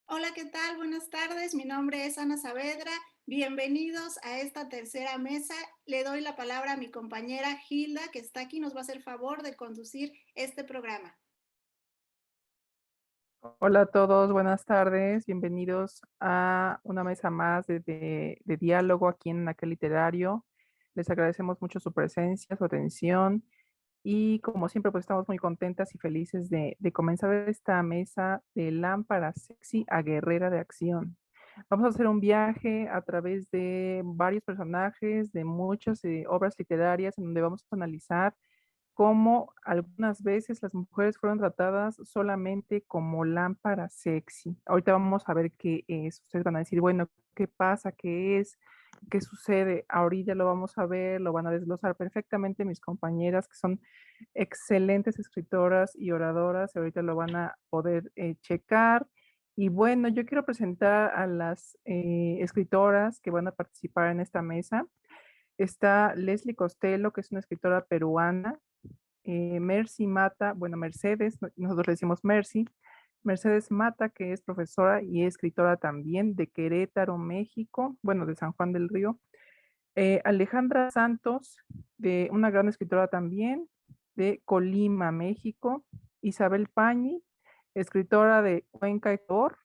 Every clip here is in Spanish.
Hola, ¿qué tal? Buenas tardes. Mi nombre es Ana Saavedra. Bienvenidos a esta tercera mesa. Le doy la palabra a mi compañera Gilda, que está aquí, nos va a hacer favor de conducir este programa. Hola a todos, buenas tardes, bienvenidos a una mesa más de diálogo aquí en Aquel Literario. Les agradecemos mucho su presencia, su atención y como siempre pues estamos muy contentas y felices de comenzar esta mesa de lámpara sexy a guerrera de acción. Vamos a hacer un viaje a través de varios personajes, de muchas obras literarias en donde vamos a analizar cómo algunas veces las mujeres fueron tratadas solamente como lámpara sexy. Ahorita vamos a ver qué es. Ustedes van a decir, bueno, ¿qué pasa? ¿Qué es? ¿Qué sucede? Ahorita lo vamos a ver, lo van a desglosar perfectamente mis compañeras, que son excelentes escritoras y oradoras, y ahorita lo van a poder checar. Y bueno, yo quiero presentar a las escritoras que van a participar en esta mesa. Está Leslie Costello, que es una escritora peruana. Mercy Mata, bueno, Mercedes, nosotros le decimos Mercy, Mercedes Mata, que es profesora y escritora también de Querétaro, México, bueno, de San Juan del Río. Alejandra Santos, de una gran escritora también, de Colima, México. Isabel Pañi, escritora de Cuenca y Tor,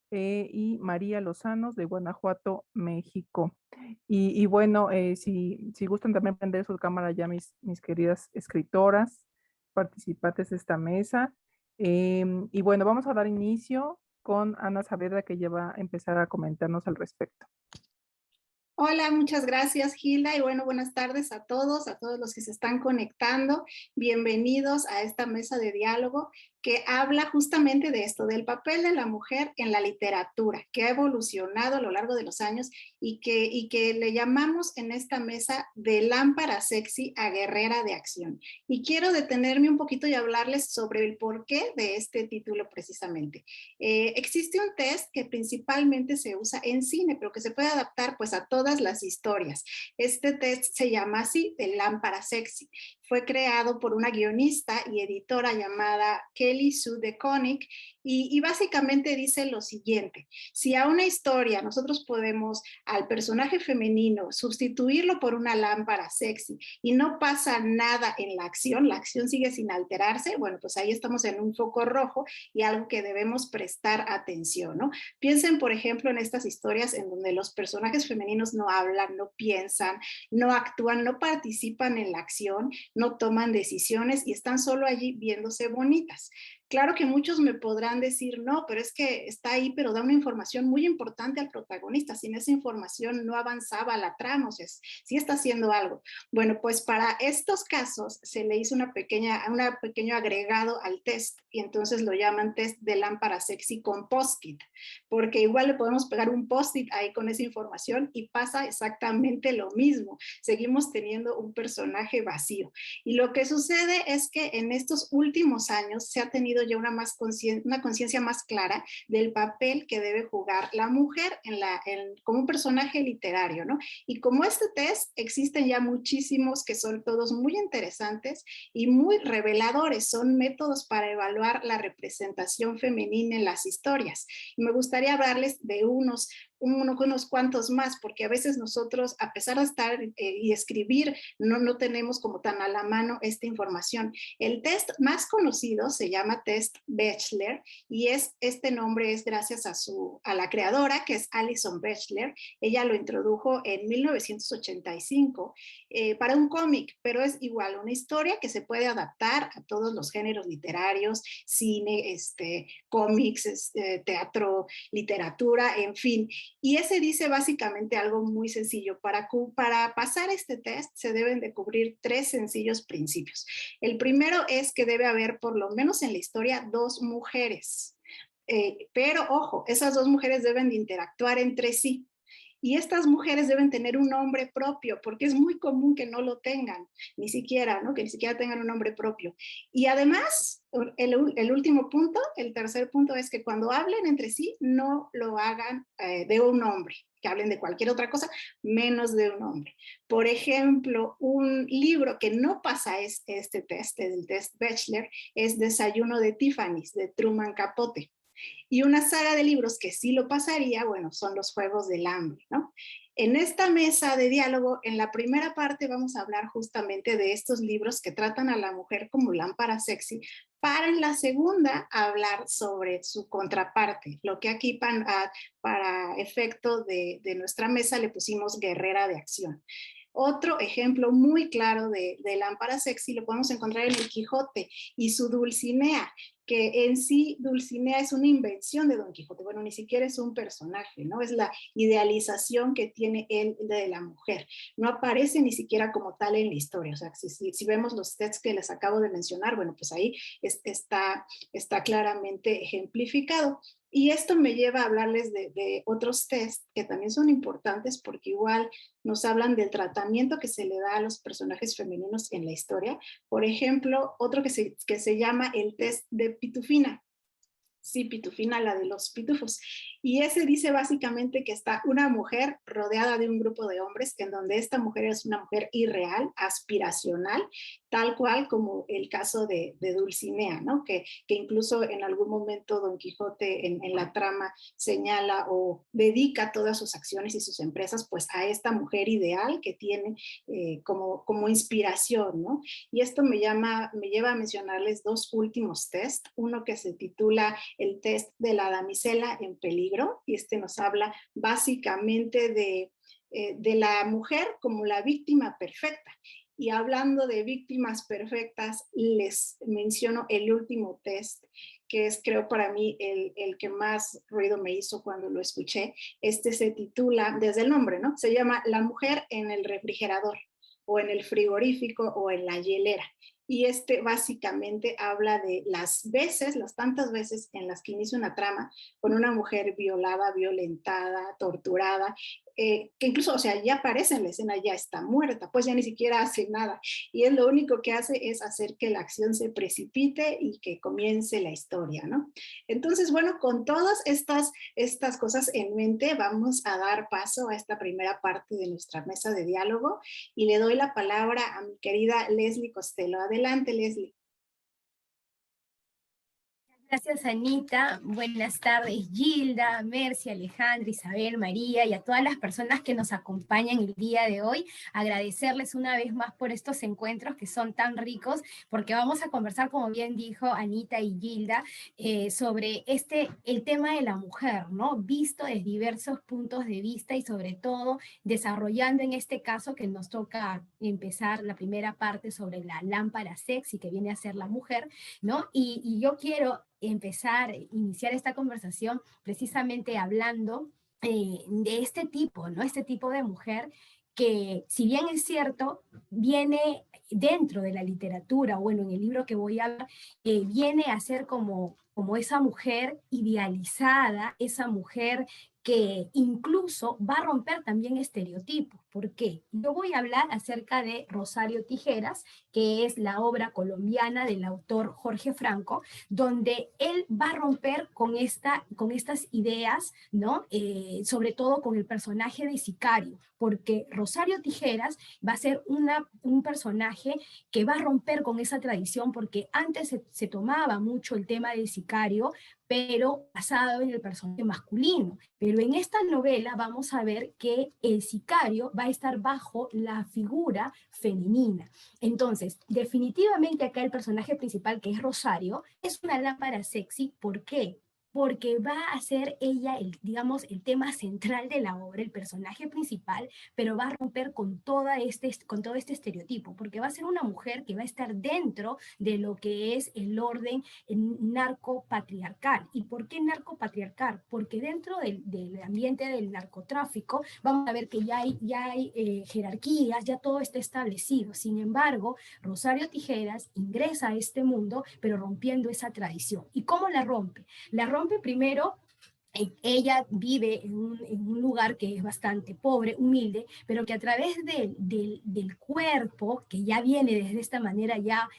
y María Lozanos de Guanajuato, México. Y bueno, si gustan también prender su cámara ya mis queridas escritoras, participantes de esta mesa. Y bueno, vamos a dar inicio con Ana Saavedra, que ya va a empezar a comentarnos al respecto. Hola, muchas gracias, Gilda. Y bueno, buenas tardes a todos los que se están conectando. Bienvenidos a esta mesa de diálogo que habla justamente de esto, del papel de la mujer en la literatura, que ha evolucionado a lo largo de los años y que le llamamos en esta mesa de lámpara sexy a guerrera de acción. Y quiero detenerme un poquito y hablarles sobre el porqué de este título precisamente. Existe un test que principalmente se usa en cine, pero que se puede adaptar pues a todas las historias. Este test se llama así, de lámpara sexy. Fue creado por una guionista y editora llamada Kelly Sue DeConnick y básicamente dice lo siguiente: si a una historia nosotros podemos al personaje femenino sustituirlo por una lámpara sexy y no pasa nada en la acción sigue sin alterarse, bueno, pues ahí estamos en un foco rojo y algo que debemos prestar atención, ¿no? Piensen, por ejemplo, en estas historias en donde los personajes femeninos no hablan, no piensan, no actúan, no participan en la acción, no toman decisiones y están solo allí viéndose bonitas. Claro que muchos me podrán decir, no, pero es que está ahí, pero da una información muy importante al protagonista. Sin esa información no avanzaba la trama, o sea, sí está haciendo algo. Bueno, pues para estos casos se le hizo una pequeño agregado al test y entonces lo llaman test de lámpara sexy con post-it, porque igual le podemos pegar un post-it ahí con esa información y pasa exactamente lo mismo. Seguimos teniendo un personaje vacío. Y lo que sucede es que en estos últimos años se ha tenido ya una conciencia más clara del papel que debe jugar la mujer como un personaje literario, ¿no? Y como este test, existen ya muchísimos que son todos muy interesantes y muy reveladores. Son métodos para evaluar la representación femenina en las historias. Y me gustaría hablarles de unos cuantos más, porque a veces nosotros, a pesar de estar y escribir, no tenemos como tan a la mano esta información. El test más conocido se llama test Bechler y este nombre es gracias a la creadora, que es Alison Bechler. Ella lo introdujo en 1985 para un cómic, pero es igual una historia que se puede adaptar a todos los géneros literarios, cine, cómics, teatro, literatura, en fin. Y ese dice básicamente algo muy sencillo. Para pasar este test se deben de cubrir tres sencillos principios. El primero es que debe haber, por lo menos en la historia, dos mujeres. Pero ojo, esas dos mujeres deben de interactuar entre sí. Y estas mujeres deben tener un nombre propio, porque es muy común que no lo tengan, ni siquiera, ¿no? Que ni siquiera tengan un nombre propio. Y además, el último punto, el tercer punto es que cuando hablen entre sí, no lo hagan de un nombre, que hablen de cualquier otra cosa, menos de un nombre. Por ejemplo, un libro que no pasa este test, el test Bachelor, es Desayuno de Tiffany's, de Truman Capote. Y una saga de libros que sí lo pasaría, bueno, son los Juegos del Hambre, ¿no? En esta mesa de diálogo, en la primera parte vamos a hablar justamente de estos libros que tratan a la mujer como lámpara sexy, para en la segunda hablar sobre su contraparte, lo que aquí para efecto de nuestra mesa le pusimos guerrera de acción. Otro ejemplo muy claro de lámpara sexy lo podemos encontrar en el Quijote y su Dulcinea, que en sí Dulcinea es una invención de Don Quijote, bueno, ni siquiera es un personaje, ¿no? Es la idealización que tiene él de la mujer, no aparece ni siquiera como tal en la historia, o sea, si vemos los textos que les acabo de mencionar, bueno, pues ahí está claramente ejemplificado. Y esto me lleva a hablarles de otros test que también son importantes porque igual nos hablan del tratamiento que se le da a los personajes femeninos en la historia. Por ejemplo, otro que se llama el test de Pitufina. Sí, Pitufina, la de los pitufos. Y ese dice básicamente que está una mujer rodeada de un grupo de hombres, en donde esta mujer es una mujer irreal, aspiracional, tal cual como el caso de Dulcinea, ¿no? Que incluso en algún momento Don Quijote en la trama señala o dedica todas sus acciones y sus empresas pues a esta mujer ideal que tiene como inspiración, ¿no? Y esto me lleva a mencionarles dos últimos test, uno que se titula el test de la damisela en peligro, y este nos habla básicamente de la mujer como la víctima perfecta. Y hablando de víctimas perfectas, les menciono el último test, que es creo para mí el que más ruido me hizo cuando lo escuché. Este se titula, desde el nombre, ¿no? Se llama La mujer en el refrigerador, o en el frigorífico, o en la hielera. Y este básicamente habla de las tantas veces en las que inicia una trama con una mujer violada, violentada, torturada, que incluso, o sea, ya aparece en la escena, ya está muerta, pues ya ni siquiera hace nada. Y él lo único que hace es hacer que la acción se precipite y que comience la historia, ¿no? Entonces, bueno, con todas estas cosas en mente, vamos a dar paso a esta primera parte de nuestra mesa de diálogo y le doy la palabra a mi querida Leslie Costello. Adelante, Leslie. Gracias, Anita. Buenas tardes, Gilda, Mercy, Alejandra, Isabel, María y a todas las personas que nos acompañan el día de hoy. Agradecerles una vez más por estos encuentros que son tan ricos, porque vamos a conversar, como bien dijo Anita y Gilda, sobre el tema de la mujer, ¿no? Visto desde diversos puntos de vista y sobre todo desarrollando en este caso que nos toca empezar la primera parte sobre la lámpara sexy que viene a ser la mujer, ¿no? Y yo quiero iniciar esta conversación precisamente hablando de este tipo, ¿no? Este tipo de mujer que, si bien es cierto, viene dentro de la literatura, bueno, en el libro que voy a hablar, viene a ser como esa mujer idealizada, esa mujer que incluso va a romper también estereotipos. ¿Por qué? Yo voy a hablar acerca de Rosario Tijeras, que es la obra colombiana del autor Jorge Franco, donde él va a romper con estas ideas, ¿no? Sobre todo con el personaje de Sicario, porque Rosario Tijeras va a ser un personaje que va a romper con esa tradición, porque antes se tomaba mucho el tema del sicario, pero basado en el personaje masculino. Pero en esta novela vamos a ver que el sicario va a estar bajo la figura femenina. Entonces, definitivamente acá el personaje principal, que es Rosario, es una lámpara sexy. ¿Por qué? Porque va a ser ella, digamos, el tema central de la obra, el personaje principal, pero va a romper con todo este estereotipo, porque va a ser una mujer que va a estar dentro de lo que es el orden narcopatriarcal. ¿Y por qué narcopatriarcal? Porque dentro del ambiente del narcotráfico vamos a ver que ya hay jerarquías, ya todo está establecido. Sin embargo, Rosario Tijeras ingresa a este mundo, pero rompiendo esa tradición. ¿Y cómo la rompe? La rompe primero ella vive en un lugar que es bastante pobre, humilde, pero que a través del cuerpo, que ya viene desde esta manera ya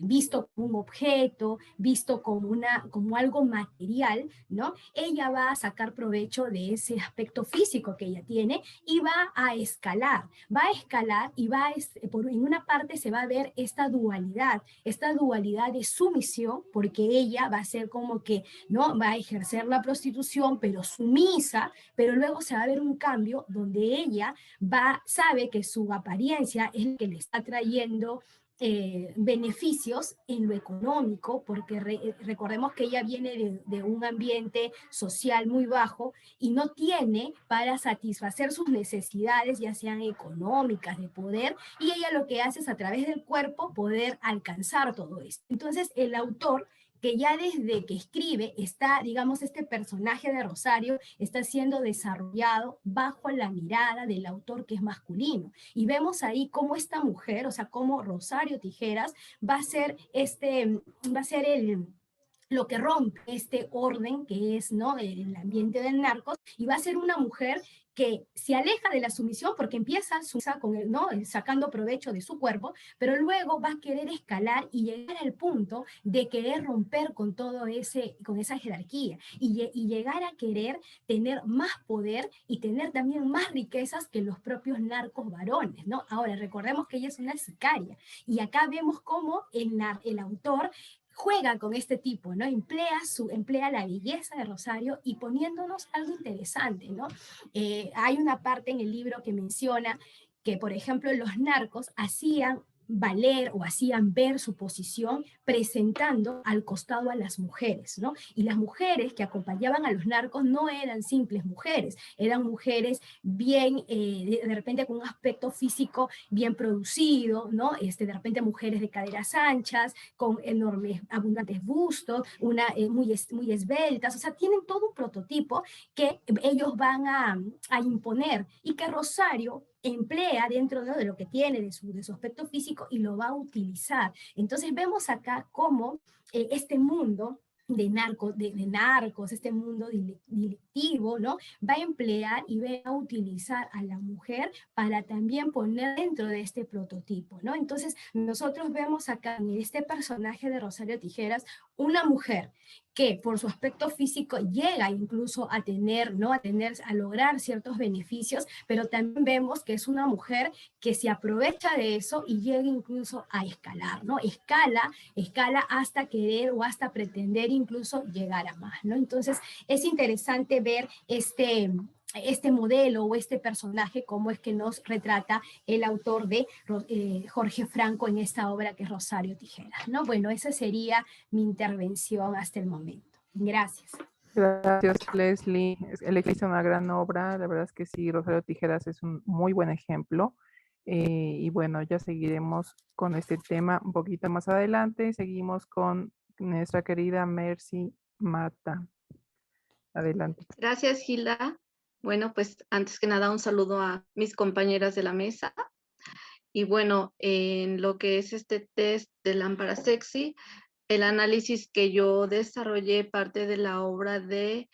visto como un objeto, visto como, como algo material, ¿no? Ella va a sacar provecho de ese aspecto físico que ella tiene y va a escalar y en una parte se va a ver esta dualidad de sumisión, porque ella va a ser como que, ¿no? Va a ejercer la prostitución, pero sumisa, pero luego se va a ver un cambio donde ella sabe que su apariencia es la que le está trayendo beneficios en lo económico, porque recordemos que ella viene de un ambiente social muy bajo y no tiene para satisfacer sus necesidades, ya sean económicas, de poder, y ella lo que hace es a través del cuerpo poder alcanzar todo esto. Entonces el autor, que ya desde que escribe está, digamos, este personaje de Rosario está siendo desarrollado bajo la mirada del autor, que es masculino. Y vemos ahí cómo esta mujer, o sea, cómo Rosario Tijeras va a ser lo que rompe este orden que es, ¿no?, el ambiente del narcos, y va a ser una mujer que se aleja de la sumisión porque empieza con el, ¿no?, sacando provecho de su cuerpo, pero luego va a querer escalar y llegar al punto de querer romper con con esa jerarquía y llegar a querer tener más poder y tener también más riquezas que los propios narcos varones, ¿no? Ahora, recordemos que ella es una sicaria y acá vemos cómo el autor juega con este tipo, ¿no? Emplea la belleza de Rosario y poniéndonos algo interesante, ¿no? Hay una parte en el libro que menciona que, por ejemplo, los narcos hacían valer o hacían ver su posición presentando al costado a las mujeres, ¿no? Y las mujeres que acompañaban a los narcos no eran simples mujeres, eran mujeres bien, de repente con un aspecto físico bien producido, ¿no? De repente mujeres de caderas anchas, con enormes, abundantes bustos, muy esbeltas, o sea, tienen todo un prototipo que ellos van a imponer y que Rosario emplea dentro, ¿no?, de lo que tiene, de su aspecto físico, y lo va a utilizar. Entonces vemos acá cómo este mundo de narcos, este mundo delictivo, ¿no?, va a emplear y va a utilizar a la mujer para también poner dentro de este prototipo, ¿no? Entonces nosotros vemos acá en este personaje de Rosario Tijeras una mujer que por su aspecto físico llega incluso a tener, ¿no?, a lograr ciertos beneficios, pero también vemos que es una mujer que se aprovecha de eso y llega incluso a escalar, ¿no? Escala hasta querer o hasta pretender incluso llegar a más, ¿no? Entonces es interesante ver este modelo o este personaje, cómo es que nos retrata el autor de Jorge Franco en esta obra que es Rosario Tijeras, ¿no? Bueno, esa sería mi intervención hasta el momento. Gracias. Gracias, Leslie. Elegiste una gran obra. La verdad es que sí, Rosario Tijeras es un muy buen ejemplo. Y bueno, ya seguiremos con este tema un poquito más adelante. Seguimos con nuestra querida Mercy Mata. Adelante. Gracias, Gilda. Bueno, pues antes que nada un saludo a mis compañeras de la mesa. Y bueno, en lo que es este test de lámpara sexy, el análisis que yo desarrollé parte de la obra de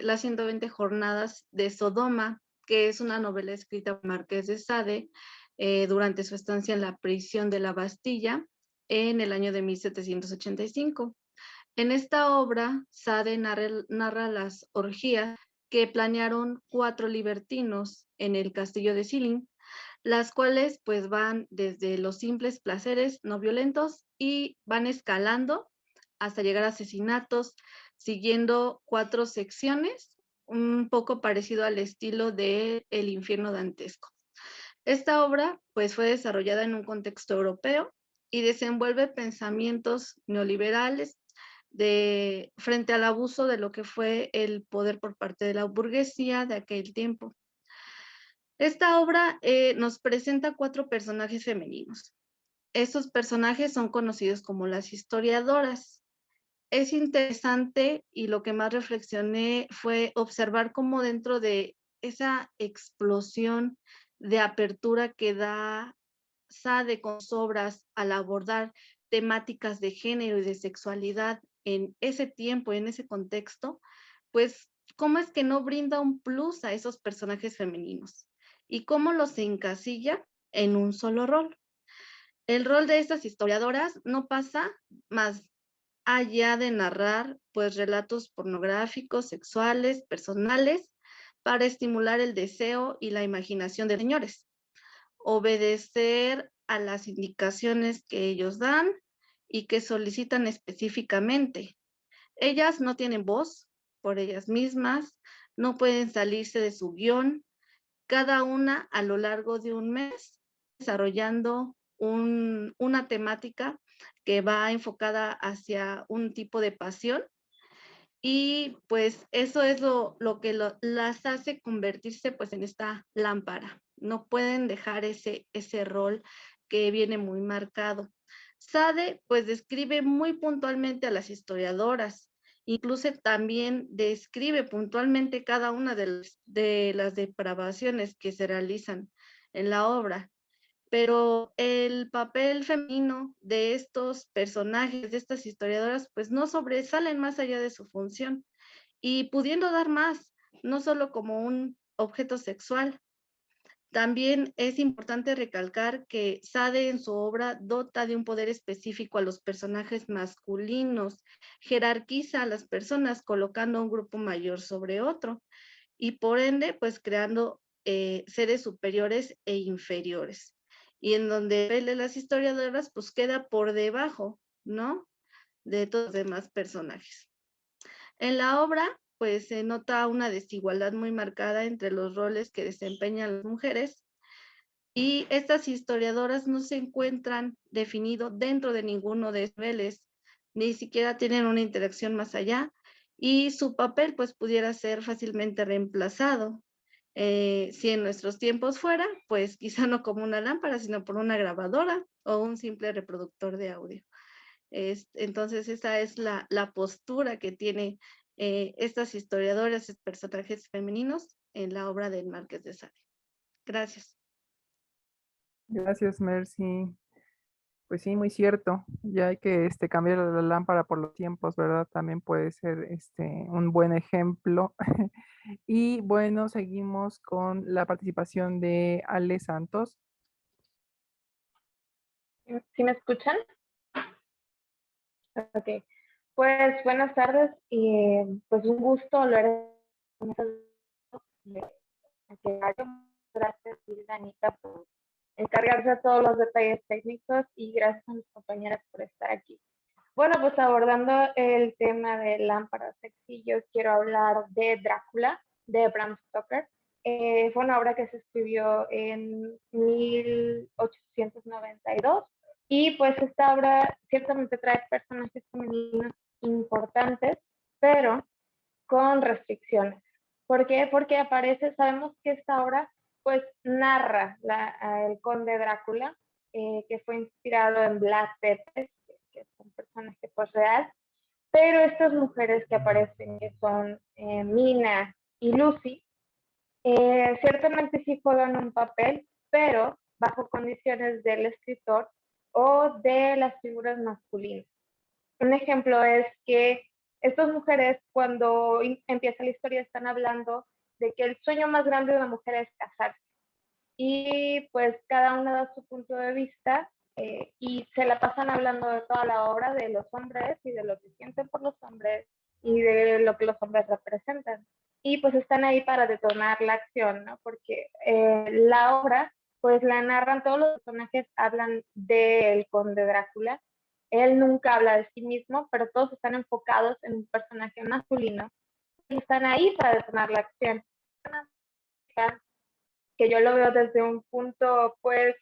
las 120 jornadas de Sodoma, que es una novela escrita por Marqués de Sade durante su estancia en la prisión de la Bastilla en el año de 1785. En esta obra, Sade narra las orgías que planearon 4 libertinos en el castillo de Silin, las cuales pues van desde los simples placeres no violentos y van escalando hasta llegar a asesinatos, siguiendo 4 secciones, un poco parecido al estilo de El infierno dantesco. Esta obra pues fue desarrollada en un contexto europeo y desenvuelve pensamientos neoliberales frente al abuso de lo que fue el poder por parte de la burguesía de aquel tiempo. Esta obra nos presenta 4 personajes femeninos. Estos personajes son conocidos como las historiadoras. Es interesante y lo que más reflexioné fue observar cómo dentro de esa explosión de apertura que da Sade con sus obras al abordar temáticas de género y de sexualidad en ese tiempo, en ese contexto, pues, ¿cómo es que no brinda un plus a esos personajes femeninos? ¿Y cómo los encasilla en un solo rol? El rol de estas historiadoras no pasa más allá de narrar, pues, relatos pornográficos, sexuales, personales, para estimular el deseo y la imaginación de señores, obedecer a las indicaciones que ellos dan y que solicitan específicamente. Ellas no tienen voz por ellas mismas, no pueden salirse de su guión, cada una a lo largo de un mes desarrollando una temática que va enfocada hacia un tipo de pasión y pues eso es lo que las hace convertirse pues en esta lámpara. No pueden dejar ese rol que viene muy marcado. Sade pues describe muy puntualmente a las historiadoras, incluso también describe puntualmente cada una de las depravaciones que se realizan en la obra, pero el papel femenino de estos personajes, de estas historiadoras, pues no sobresalen más allá de su función y pudiendo dar más, no solo como un objeto sexual. También es importante recalcar que Sade en su obra dota de un poder específico a los personajes masculinos, jerarquiza a las personas colocando un grupo mayor sobre otro y por ende, pues creando seres superiores e inferiores. Y en donde el de las historiadoras, pues queda por debajo, ¿no? De todos los demás personajes. En la obra, pues se nota una desigualdad muy marcada entre los roles que desempeñan las mujeres y estas historiadoras no se encuentran definidos dentro de ninguno de esos niveles, ni siquiera tienen una interacción más allá y su papel pues pudiera ser fácilmente reemplazado. Si en nuestros tiempos fuera, pues quizá no como una lámpara, sino por una grabadora o un simple reproductor de audio. Entonces esa es la postura que tiene estas historiadoras, estos personajes femeninos en la obra del Marqués de Sade. Gracias. Gracias, Mercy. Pues sí, muy cierto. Ya hay que cambiar la lámpara por los tiempos, ¿verdad? También puede ser un buen ejemplo. Y bueno, seguimos con la participación de Ale Santos. ¿Sí me escuchan? Ok. Pues buenas tardes y pues un gusto hablar de aquel. Gracias, Anita, por encargarse de todos los detalles técnicos y gracias a mis compañeras por estar aquí. Bueno, pues abordando el tema de Lámpara Sexy, yo quiero hablar de Drácula, de Bram Stoker. Fue una obra que se escribió en 1892 y pues esta obra ciertamente trae personajes femeninos importantes, pero con restricciones. ¿Por qué? Porque sabemos que esta obra pues narra el conde Drácula, que fue inspirado en Vlad Tepes, que es un personaje pues real, pero estas mujeres que aparecen, que son Mina y Lucy, ciertamente sí juegan un papel, pero bajo condiciones del escritor o de las figuras masculinas. Un ejemplo es que estas mujeres, cuando empieza la historia, están hablando de que el sueño más grande de una mujer es casarse. Y pues cada una da su punto de vista y se la pasan hablando de toda la obra, de los hombres y de lo que sienten por los hombres y de lo que los hombres representan. Y pues están ahí para detonar la acción, ¿no? Porque la obra, pues la narran, todos los personajes hablan del conde Drácula. Él nunca habla de sí mismo, pero todos están enfocados en un personaje masculino y están ahí para detonar la acción. Que yo lo veo desde un punto, pues,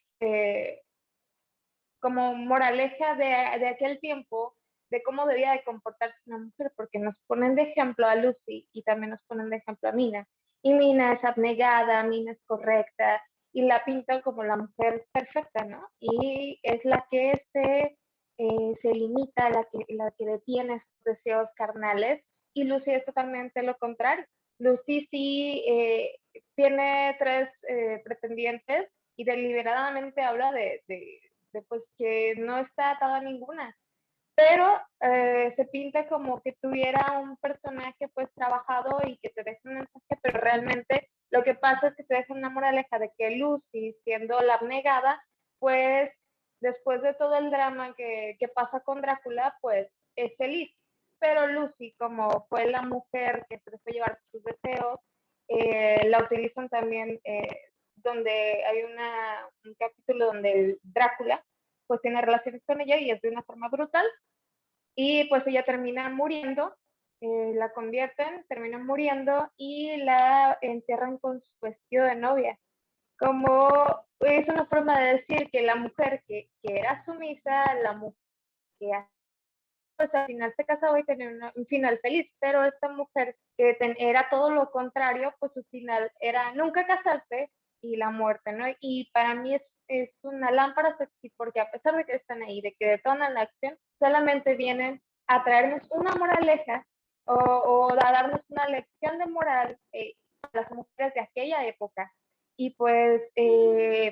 como moraleja de aquel tiempo, de cómo debía de comportarse una mujer, porque nos ponen de ejemplo a Lucy y también nos ponen de ejemplo a Mina. Y Mina es abnegada, Mina es correcta, y la pintan como la mujer perfecta, ¿no? Y es la que se limita, la que detiene sus deseos carnales, y Lucy es totalmente lo contrario. Lucy sí tiene tres pretendientes y deliberadamente habla de pues que no está atada a ninguna. pero se pinta como que tuviera un personaje pues trabajado y que te deja un mensaje, pero realmente lo que pasa es que te deja una moraleja de que Lucy, siendo la abnegada, pues después de todo el drama que pasa con Drácula, pues es feliz. Pero Lucy, como fue la mujer que se dejó llevar por sus deseos, la utilizan también, donde hay un capítulo donde el Drácula pues tiene relaciones con ella y es de una forma brutal, y pues ella termina muriendo, la convierten, termina muriendo y la entierran con su vestido de novia. Como es una forma de decir que la mujer que era sumisa, la mujer que pues al final se casaba y tenía un final feliz, pero esta mujer que era todo lo contrario, pues su final era nunca casarse y la muerte, ¿no? Y para mí es una lámpara sexy porque a pesar de que están ahí, de que detonan la acción, solamente vienen a traernos una moraleja o a darnos una lección de moral a las mujeres de aquella época. Y pues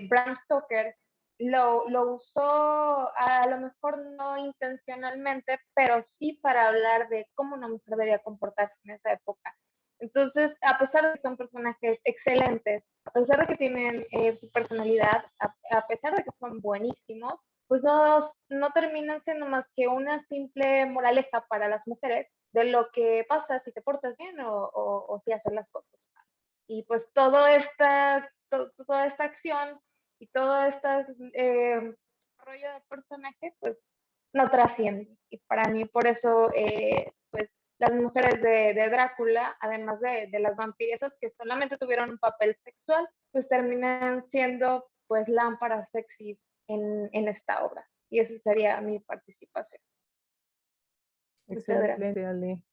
Bram Stoker lo usó a lo mejor no intencionalmente, pero sí para hablar de cómo una mujer debía comportarse en esa época. Entonces, a pesar de que son personajes excelentes, a pesar de que tienen su personalidad, a pesar de que son buenísimos, pues no terminan siendo más que una simple moraleja para las mujeres de lo que pasa si te portas bien o si haces las cosas mal. Y pues toda esta acción y todo este rollo de personaje, pues no trasciende. Y para mí, por eso, pues las mujeres de Drácula, además de las vampiresas que solamente tuvieron un papel sexual, pues terminan siendo pues lámparas sexy en esta obra. Y esa sería mi participación. Muchas gracias. Excelente, Ale.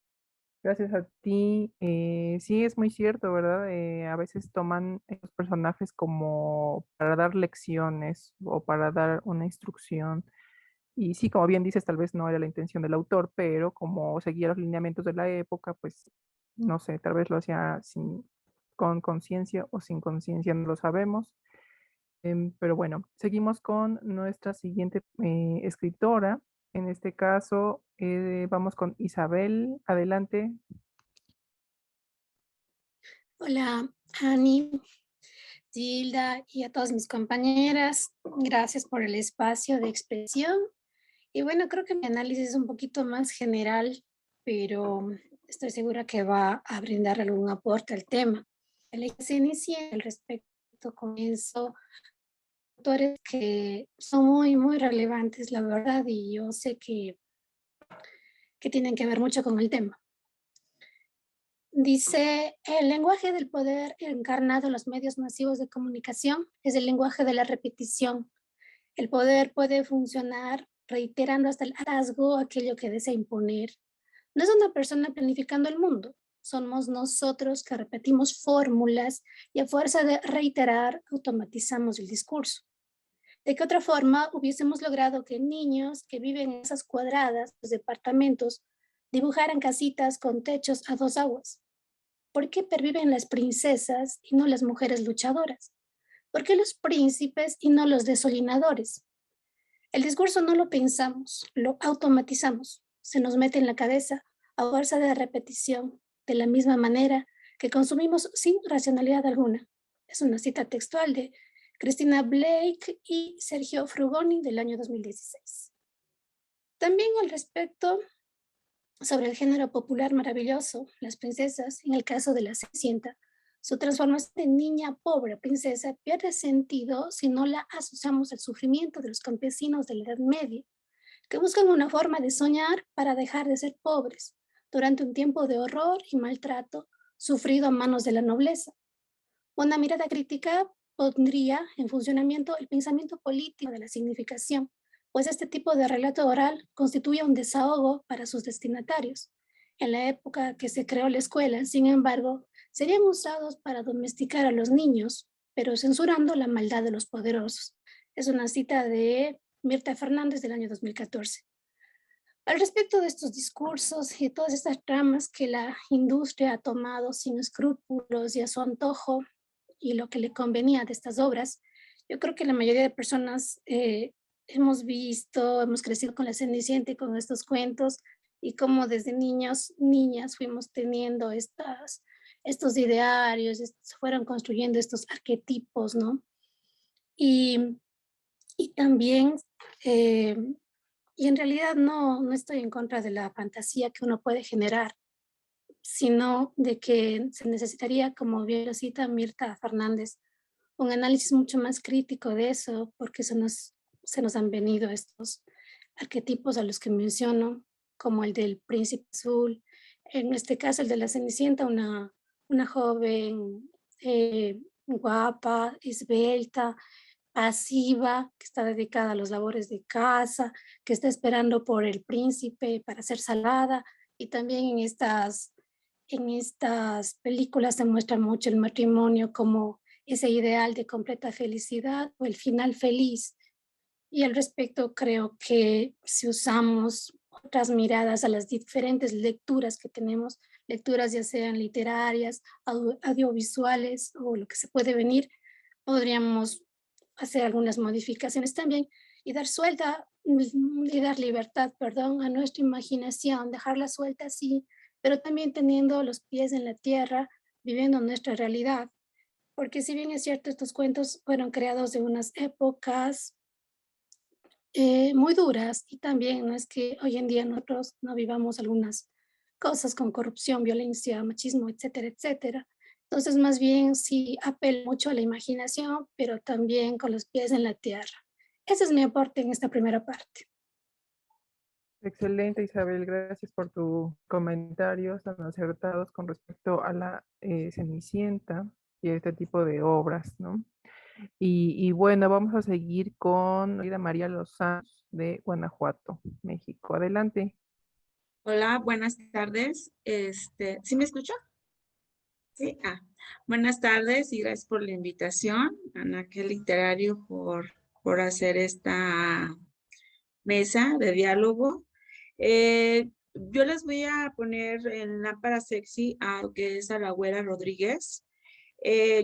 Gracias a ti. Sí, es muy cierto, ¿verdad? A veces toman estos personajes como para dar lecciones o para dar una instrucción. Y sí, como bien dices, tal vez no era la intención del autor, pero como seguía los lineamientos de la época, pues no sé, tal vez lo hacía con conciencia o sin conciencia, no lo sabemos. Pero bueno, seguimos con nuestra siguiente escritora. En este caso, vamos con Isabel. Adelante. Hola, Ani, Gilda y a todas mis compañeras. Gracias por el espacio de expresión. Y bueno, creo que mi análisis es un poquito más general, pero estoy segura que va a brindar algún aporte al tema. El que se inicia al respecto con eso, autores que son muy relevantes, la verdad, y yo sé que tienen que ver mucho con el tema. Dice, el lenguaje del poder encarnado en los medios masivos de comunicación es el lenguaje de la repetición. El poder puede funcionar reiterando hasta el hartazgo aquello que desea imponer. No es una persona planificando el mundo, somos nosotros que repetimos fórmulas y a fuerza de reiterar automatizamos el discurso. ¿De qué otra forma hubiésemos logrado que niños que viven en esas cuadradas, los departamentos, dibujaran casitas con techos a dos aguas? ¿Por qué perviven las princesas y no las mujeres luchadoras? ¿Por qué los príncipes y no los desolinadores? El discurso no lo pensamos, lo automatizamos. Se nos mete en la cabeza a fuerza de repetición, de la misma manera que consumimos sin racionalidad alguna. Es una cita textual de Christina Blake y Sergio Frugoni del año 2016. También al respecto, sobre el género popular maravilloso, las princesas, en el caso de la Cenicienta, su transformación de niña pobre a princesa pierde sentido si no la asociamos al sufrimiento de los campesinos de la Edad Media, que buscan una forma de soñar para dejar de ser pobres durante un tiempo de horror y maltrato sufrido a manos de la nobleza. Una mirada crítica pondría en funcionamiento el pensamiento político de la significación, pues este tipo de relato oral constituye un desahogo para sus destinatarios. En la época que se creó la escuela, sin embargo, serían usados para domesticar a los niños, pero censurando la maldad de los poderosos. Es una cita de Mirta Fernández del año 2014. Al respecto de estos discursos y todas estas tramas que la industria ha tomado sin escrúpulos y a su antojo y lo que le convenía de estas obras, yo creo que la mayoría de personas hemos visto, hemos crecido con la Cenicienta y con estos cuentos, y cómo desde niños, niñas fuimos teniendo estos idearios, se fueron construyendo estos arquetipos, ¿no? Y, y también, eh, y en realidad no estoy en contra de la fantasía que uno puede generar, sino de que se necesitaría, como bien lo cita Mirta Fernández, un análisis mucho más crítico de eso, porque se nos han venido estos arquetipos a los que menciono, como el del príncipe azul, en este caso el de la Cenicienta, una joven guapa, esbelta, pasiva, que está dedicada a las labores de casa, que está esperando por el príncipe para ser salada, y también en estas películas se muestra mucho el matrimonio como ese ideal de completa felicidad o el final feliz. Y al respecto creo que si usamos otras miradas a las diferentes lecturas que tenemos, lecturas ya sean literarias, audiovisuales o lo que se puede venir, podríamos hacer algunas modificaciones también y dar y dar libertad, perdón, a nuestra imaginación, dejarla suelta así, pero también teniendo los pies en la tierra, viviendo nuestra realidad. Porque si bien es cierto, estos cuentos fueron creados de unas épocas muy duras, y también no es que hoy en día nosotros no vivamos algunas cosas con corrupción, violencia, machismo, etcétera, etcétera. Entonces, más bien sí apelo mucho a la imaginación, pero también con los pies en la tierra. Ese es mi aporte en esta primera parte. Excelente, Isabel, gracias por tus comentarios tan acertados con respecto a la Cenicienta y este tipo de obras, ¿no? Y bueno, vamos a seguir con Frida María Lozano de Guanajuato, México. Adelante. Hola, buenas tardes. ¿Sí me escucha? Sí. Buenas tardes y gracias por la invitación, Anaquel Literario, por hacer esta mesa de diálogo. Yo les voy a poner en lámpara sexy a lo que es a la Güera Rodríguez.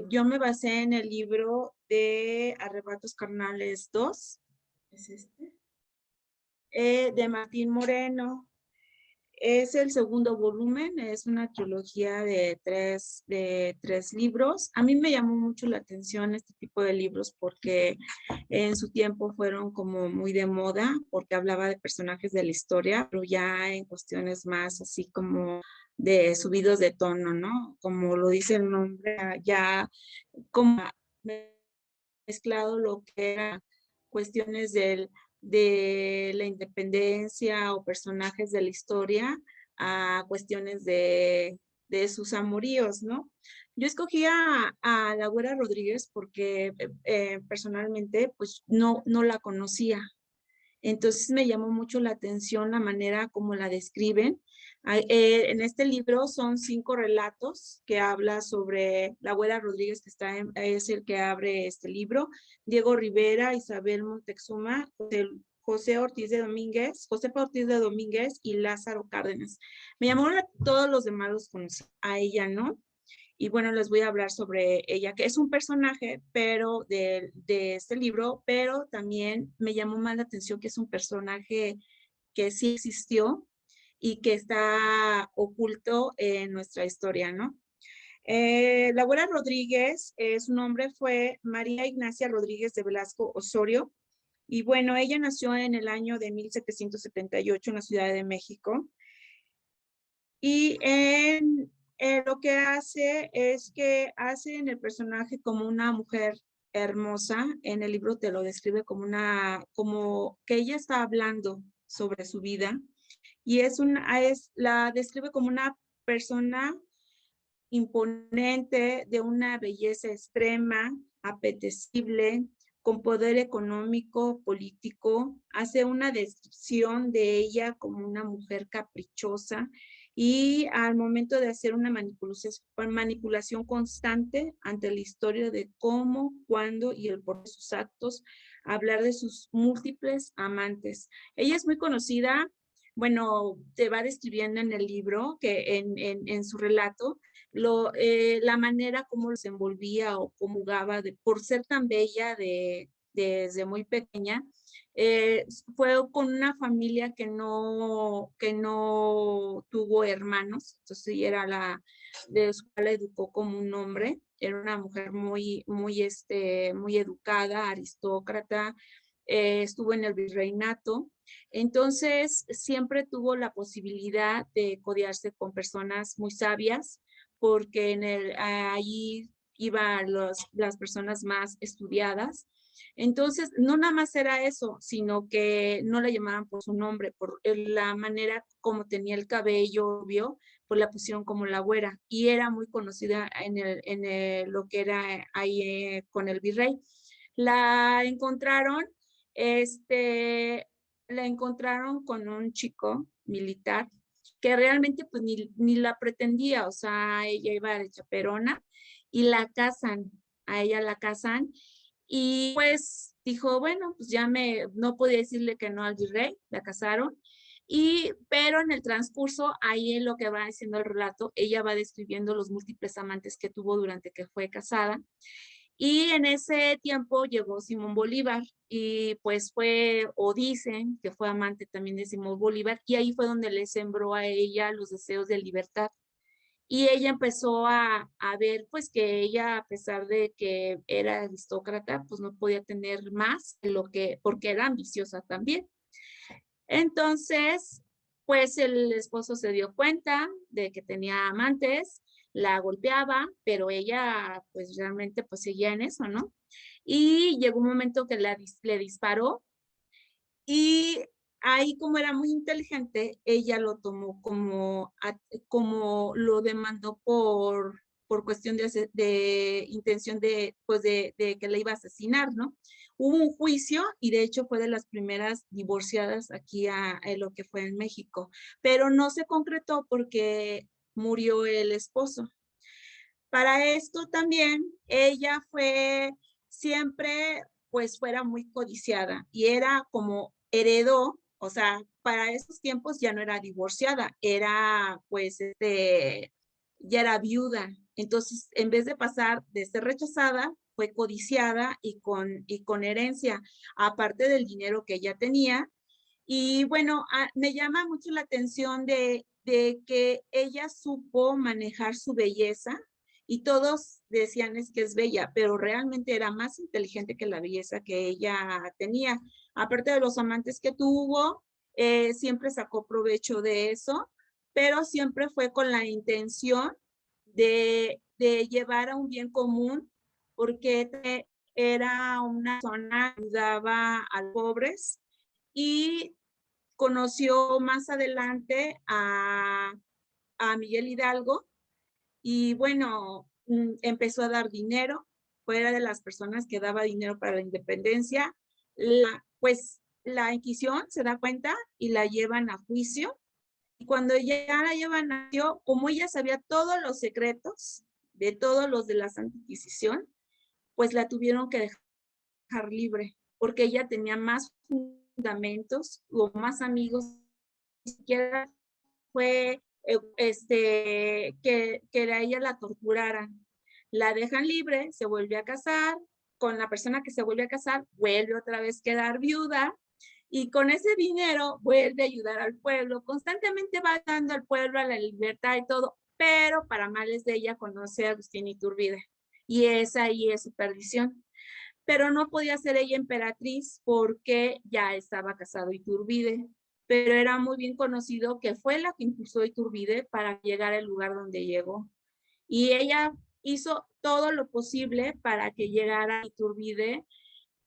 Yo me basé en el libro de Arrebatos Carnales 2, ¿es este? De Martín Moreno. Es el segundo volumen, es una trilogía de tres libros. A mí me llamó mucho la atención este tipo de libros porque en su tiempo fueron como muy de moda, porque hablaba de personajes de la historia, pero ya en cuestiones más así como de subidos de tono, ¿no? Como lo dice el nombre, ya como mezclado lo que era cuestiones de la independencia o personajes de la historia a cuestiones de sus amoríos, ¿no? Yo escogí a la Güera Rodríguez porque personalmente pues no la conocía. Entonces me llamó mucho la atención la manera como la describen. En este libro son 5 relatos que habla sobre la Güera Rodríguez, que es el que abre este libro, Diego Rivera, Isabel Montezuma, José Ortiz de Domínguez, Josefa Ortiz de Domínguez y Lázaro Cárdenas. Me llamaron todos los demás, los conocí, a ella no. Y bueno, les voy a hablar sobre ella, que es un personaje, pero de este libro, pero también me llamó más la atención que es un personaje que sí existió y que está oculto en nuestra historia, ¿no? La abuela Rodríguez, su nombre fue María Ignacia Rodríguez de Velasco Osorio, y bueno, ella nació en el año de 1778 en la Ciudad de México, y lo que hace es que hace en el personaje como una mujer hermosa. En el libro te lo describe como que ella está hablando sobre su vida y la describe como una persona imponente, de una belleza extrema, apetecible, con poder económico, político. Hace una descripción de ella como una mujer caprichosa y al momento de hacer una manipulación constante ante la historia de cómo, cuándo y el por qué sus actos, hablar de sus múltiples amantes. Ella es muy conocida, bueno, te va describiendo en el libro, que en su relato, la manera como se envolvía o cómo jugaba por ser tan bella desde muy pequeña. Fue con una familia que no tuvo hermanos, entonces ella era de su cual la educó como un hombre. Era una mujer muy educada, aristócrata, estuvo en el virreinato. Entonces, siempre tuvo la posibilidad de codearse con personas muy sabias, porque allí iban las personas más estudiadas. Entonces, no nada más era eso, sino que no la llamaban por su nombre, por la manera como tenía el cabello rubio, pues la pusieron como la güera, y era muy conocida lo que era ahí con el virrey. La encontraron, la encontraron con un chico militar que realmente pues ni la pretendía, o sea, ella iba de chaperona y la casan, a ella la casan, y pues dijo, bueno, pues no podía decirle que no al virrey, la casaron, pero en el transcurso, ahí en lo que va diciendo el relato, ella va describiendo los múltiples amantes que tuvo durante que fue casada. Y en ese tiempo llegó Simón Bolívar y pues o dicen que fue amante también de Simón Bolívar, y ahí fue donde le sembró a ella los deseos de libertad. Y ella empezó a ver pues que ella, a pesar de que era aristócrata, pues no podía tener más porque era ambiciosa también. Entonces, pues el esposo se dio cuenta de que tenía amantes, la golpeaba, pero ella pues realmente pues seguía en eso, ¿no? Y llegó un momento que le disparó, y ahí, como era muy inteligente, ella lo tomó como lo demandó por cuestión de intención pues de que la iba a asesinar, ¿no? Hubo un juicio y de hecho fue de las primeras divorciadas aquí en lo que fue en México, pero no se concretó porque murió el esposo. Para esto también ella siempre pues fuera muy codiciada, y era como heredó, o sea, para esos tiempos ya no era divorciada, era pues ya era viuda. Entonces, en vez de pasar de ser rechazada, fue codiciada y con herencia, aparte del dinero que ella tenía. Y bueno, me llama mucho la atención de que ella supo manejar su belleza, y todos decían es que es bella, pero realmente era más inteligente que la belleza que ella tenía. Aparte de los amantes que tuvo, siempre sacó provecho de eso, pero siempre fue con la intención de llevar a un bien común, porque era una zona que ayudaba a los pobres, y conoció más adelante a Miguel Hidalgo, y bueno, empezó a dar dinero, fuera de las personas que daba dinero para la independencia. Pues la Inquisición se da cuenta y la llevan a juicio, y cuando ya la llevan a juicio, como ella sabía todos los secretos de todos los de la Santa Inquisición, pues la tuvieron que dejar libre, porque ella tenía más fundamentos o más amigos. Ni siquiera fue que a ella la torturaran. La dejan libre, se vuelve a casar, con la persona que se vuelve a casar, vuelve otra vez a quedar viuda, y con ese dinero vuelve a ayudar al pueblo, constantemente va dando al pueblo a la libertad y todo, pero para males de ella conoce a Agustín Iturbide, y esa ahí es su perdición. Pero no podía ser ella emperatriz porque ya estaba casado Iturbide, pero era muy bien conocido que fue la que impulsó a Iturbide para llegar al lugar donde llegó. Y ella hizo todo lo posible para que llegara a Iturbide,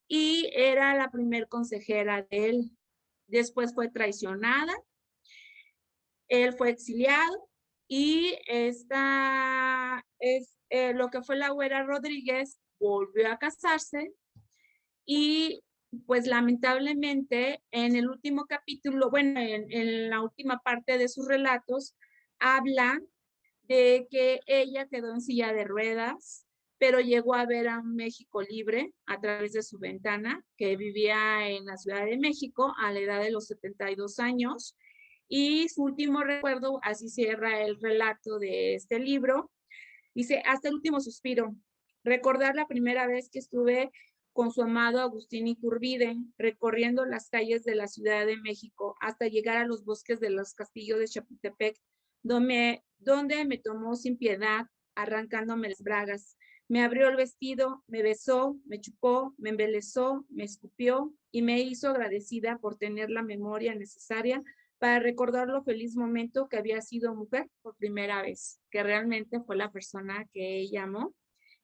y era la primer consejera de él. Después fue traicionada, él fue exiliado, y lo que fue la güera Rodríguez volvió a casarse, y pues lamentablemente en el último capítulo, bueno, en la última parte de sus relatos, habla de que ella quedó en silla de ruedas, pero llegó a ver a un México libre a través de su ventana, que vivía en la Ciudad de México a la edad de los 72 años. Y su último recuerdo, así cierra el relato de este libro, dice: hasta el último suspiro, recordar la primera vez que estuve con su amado Agustín Iturbide, recorriendo las calles de la Ciudad de México hasta llegar a los bosques de los castillos de Chapultepec, donde me tomó sin piedad, arrancándome las bragas. Me abrió el vestido, me besó, me chupó, me embelezó, me escupió y me hizo agradecida por tener la memoria necesaria para recordar lo feliz momento que había sido mujer por primera vez, que realmente fue la persona que ella amó,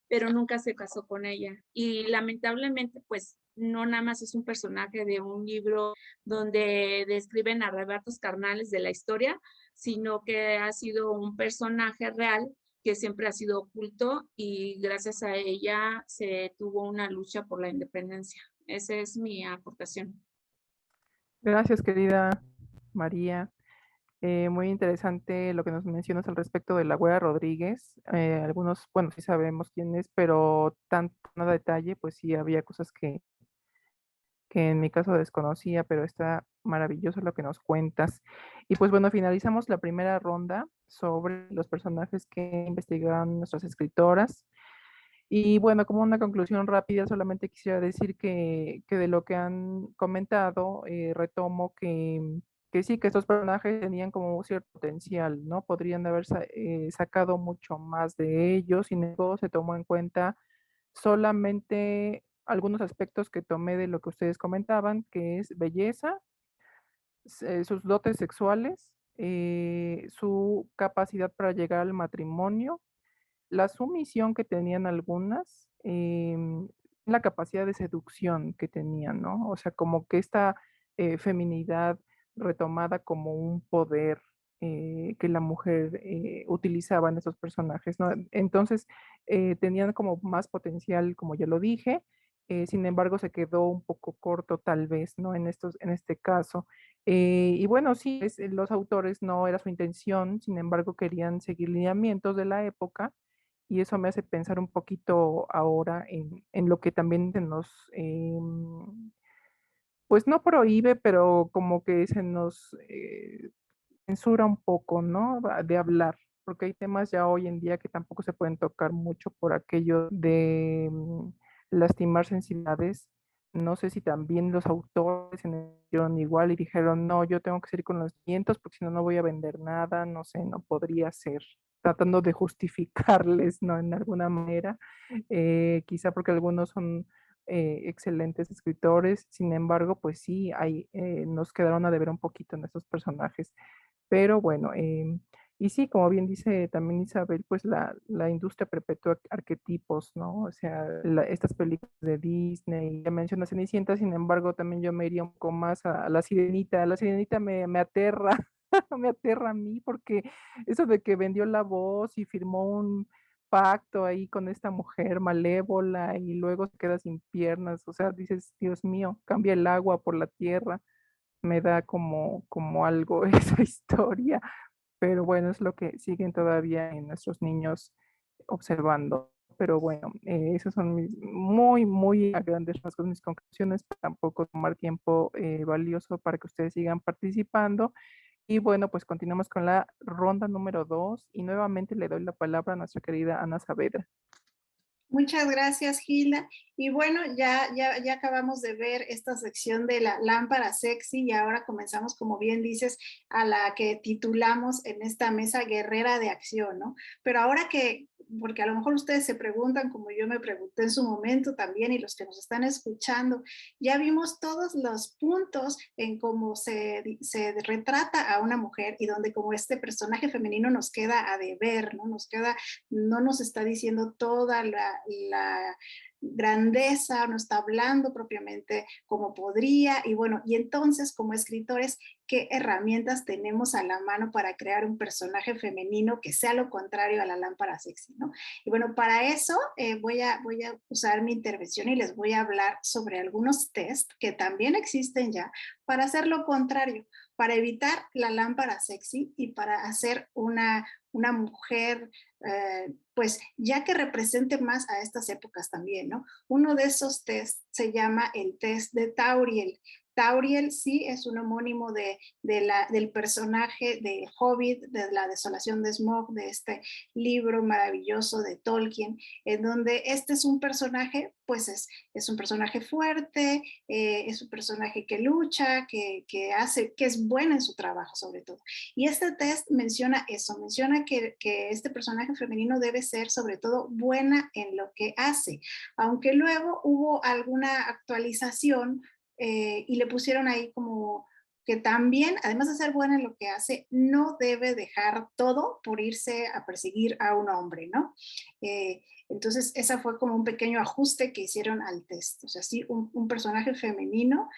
pero nunca se casó con ella. Y lamentablemente, pues, no nada más es un personaje de un libro donde describen arrebatos carnales de la historia, sino que ha sido un personaje real que siempre ha sido oculto y gracias a ella se tuvo una lucha por la independencia. Esa es mi aportación. Gracias, querida María. Muy interesante lo que nos mencionas al respecto de la Güera Rodríguez. Algunos, bueno, sí sabemos quién es, pero tanto a detalle, pues sí había cosas que en mi caso desconocía, pero está maravilloso lo que nos cuentas. Y pues bueno, finalizamos la primera ronda sobre los personajes que investigaron nuestras escritoras. Y bueno, como una conclusión rápida, solamente quisiera decir que de lo que han comentado, retomo que sí, que estos personajes tenían como cierto potencial, ¿no? Podrían haber sacado mucho más de ellos, sin embargo, se tomó en cuenta solamente algunos aspectos que tomé de lo que ustedes comentaban, que es belleza, sus dotes sexuales, su capacidad para llegar al matrimonio, la sumisión que tenían algunas, la capacidad de seducción que tenían, ¿no? O sea, como que esta feminidad retomada como un poder que la mujer utilizaba en esos personajes, ¿no? Entonces, tenían como más potencial, como ya lo dije, sin embargo, se quedó un poco corto tal vez, ¿no? En este caso. Y bueno, sí, los autores no era su intención, sin embargo, querían seguir lineamientos de la época y eso me hace pensar un poquito ahora en lo que también se nos, pues no prohíbe, pero como que se nos censura un poco, ¿no? De hablar, porque hay temas ya hoy en día que tampoco se pueden tocar mucho por aquello de lastimar sensibilidades. No sé si también los autores se sintieron igual y dijeron, no, yo tengo que seguir con los vientos porque si no, no voy a vender nada, no sé, no podría ser, tratando de justificarles, ¿no? En alguna manera, quizá porque algunos son excelentes escritores, sin embargo, pues sí, nos quedaron a deber un poquito en estos personajes. Pero bueno, y sí, como bien dice también Isabel, pues la industria perpetúa arquetipos, ¿no? O sea, estas películas de Disney, ya menciona Cenicienta, sin embargo, también yo me iría un poco más a La Sirenita. La Sirenita me aterra, me aterra a mí, porque eso de que vendió la voz y firmó un pacto ahí con esta mujer malévola y luego se queda sin piernas, o sea, dices, Dios mío, cambia el agua por la tierra, me da como algo esa historia, pero bueno, es lo que siguen todavía en nuestros niños observando. Pero bueno, esas son muy a grandes rasgos mis conclusiones, para tampoco tomar tiempo valioso para que ustedes sigan participando. Y bueno, pues continuamos con la ronda número 2 y nuevamente le doy la palabra a nuestra querida Ana Saavedra. Muchas gracias, Gilda. Y bueno, ya acabamos de ver esta sección de la lámpara sexy y ahora comenzamos, como bien dices, a la que titulamos en esta mesa Guerrera de Acción, ¿no? Pero ahora porque a lo mejor ustedes se preguntan, como yo me pregunté en su momento también, y los que nos están escuchando, ya vimos todos los puntos en cómo se retrata a una mujer y donde como este personaje femenino nos queda a deber, ¿no? No nos está diciendo toda la grandeza, no está hablando propiamente como podría, y bueno, y entonces como escritores, ¿qué herramientas tenemos a la mano para crear un personaje femenino que sea lo contrario a la lámpara sexy, ¿no? Y bueno, para eso voy a usar mi intervención y les voy a hablar sobre algunos test que también existen ya para hacer lo contrario, para evitar la lámpara sexy y para hacer una mujer, pues ya que represente más a estas épocas también, ¿no? Uno de esos test se llama el test de Tauriel, Tauriel sí es un homónimo del personaje del Hobbit, de la desolación de Smaug, de este libro maravilloso de Tolkien, en donde este es un personaje, pues es un personaje fuerte, es un personaje que lucha, que es bueno en su trabajo sobre todo. Y este test menciona eso, menciona que este personaje femenino debe ser sobre todo buena en lo que hace, aunque luego hubo alguna actualización y le pusieron ahí como que también, además de ser buena en lo que hace, no debe dejar todo por irse a perseguir a un hombre, ¿no? Entonces, esa fue como un pequeño ajuste que hicieron al test. O sea, sí, un personaje femenino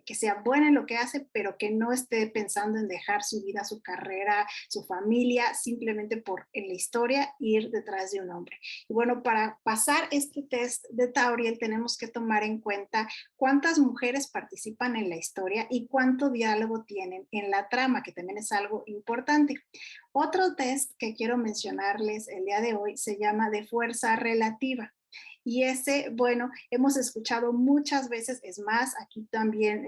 que sea buena en lo que hace, pero que no esté pensando en dejar su vida, su carrera, su familia, simplemente por en la historia ir detrás de un hombre. Y bueno, para pasar este test de Tauriel tenemos que tomar en cuenta cuántas mujeres participan en la historia y cuánto diálogo tienen en la trama, que también es algo importante. Otro test que quiero mencionarles el día de hoy se llama de fuerza relativa. Y ese, bueno, hemos escuchado muchas veces, es más, aquí también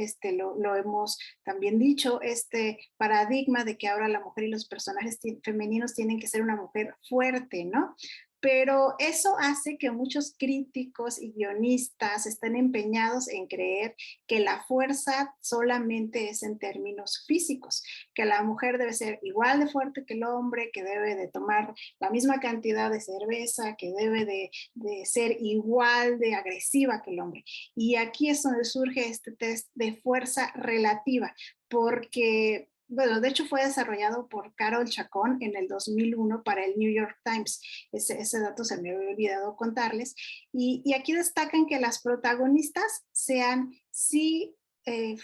lo hemos también dicho, este paradigma de que ahora la mujer y los personajes femeninos tienen que ser una mujer fuerte, ¿no? Pero eso hace que muchos críticos y guionistas estén empeñados en creer que la fuerza solamente es en términos físicos, que la mujer debe ser igual de fuerte que el hombre, que debe de tomar la misma cantidad de cerveza, que debe de ser igual de agresiva que el hombre. Y aquí es donde surge este test de fuerza relativa, porque bueno, de hecho fue desarrollado por Carol Chacón en el 2001 para el New York Times. Ese dato se me había olvidado contarles. Y aquí destacan que las protagonistas sean sí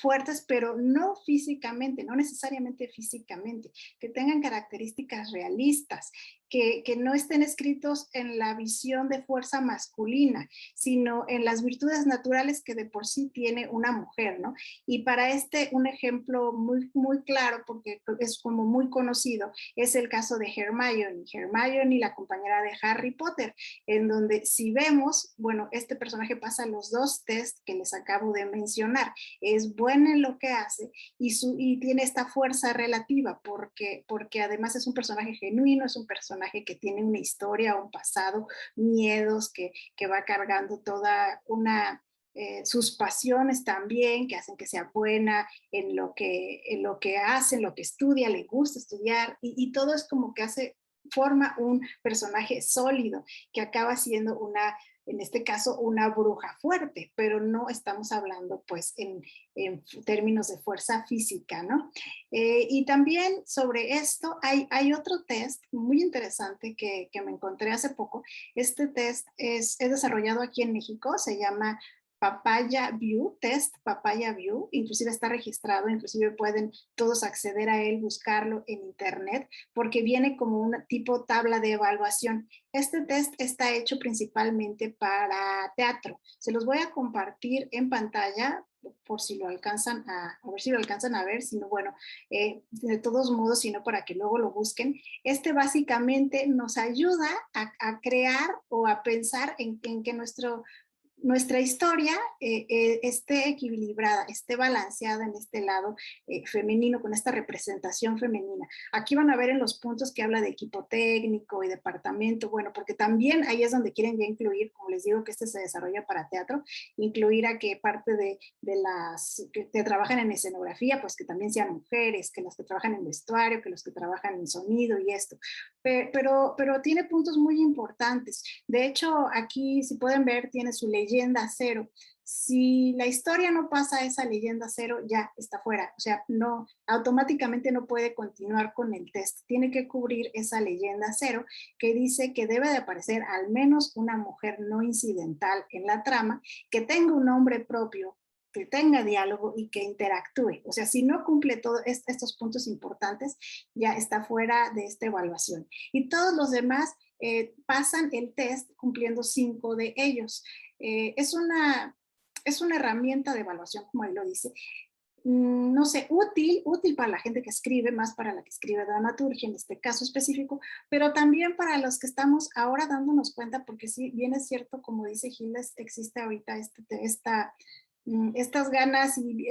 fuertes, pero no físicamente, no necesariamente físicamente, que tengan características realistas, que no estén escritos en la visión de fuerza masculina, sino en las virtudes naturales que de por sí tiene una mujer, ¿no? Y para un ejemplo muy, muy claro, porque es como muy conocido, es el caso de Hermione, la compañera de Harry Potter, en donde si vemos, bueno, este personaje pasa los dos tests que les acabo de mencionar, es buena en lo que hace y tiene esta fuerza relativa, porque además es un personaje genuino, es un personaje que tiene una historia, un pasado, miedos, que va cargando toda sus pasiones también, que hacen que sea buena en lo que hace, en lo que estudia, le gusta estudiar, y todo es como que forma un personaje sólido, que acaba siendo en este caso, una bruja fuerte, pero no estamos hablando pues en términos de fuerza física, ¿no? Y también sobre esto hay otro test muy interesante que me encontré hace poco. Este test es desarrollado aquí en México, se llama Papaya View, test Papaya View, inclusive está registrado, inclusive pueden todos acceder a él, buscarlo en internet, porque viene como un tipo tabla de evaluación. Este test está hecho principalmente para teatro. Se los voy a compartir en pantalla por si lo alcanzan a ver si lo alcanzan a ver, sino bueno, de todos modos, sino para que luego lo busquen. Este básicamente nos ayuda a crear o a pensar en que nuestra historia esté equilibrada, esté balanceada en este lado femenino, con esta representación femenina. Aquí van a ver en los puntos que habla de equipo técnico y departamento, bueno, porque también ahí es donde quieren ya incluir, como les digo que se desarrolla para teatro, incluir a que parte de las que trabajan en escenografía, pues que también sean mujeres, que las que trabajan en vestuario, que los que trabajan en sonido y esto. Pero tiene puntos muy importantes. De hecho, aquí, si pueden ver, tiene su leyenda cero. Si la historia no pasa a esa leyenda cero, ya está fuera. O sea, no, automáticamente no puede continuar con el test. Tiene que cubrir esa leyenda cero que dice que debe de aparecer al menos una mujer no incidental en la trama, que tenga un nombre propio, que tenga diálogo y que interactúe. O sea, si no cumple todos estos puntos importantes, ya está fuera de esta evaluación. Y todos los demás pasan el test cumpliendo 5 de ellos. Es una herramienta de evaluación, como ahí lo dice, no sé, útil para la gente que escribe, más para la que escribe dramaturgia en este caso específico, pero también para los que estamos ahora dándonos cuenta, porque sí, bien es cierto, como dice Gilles, existe ahorita estas ganas y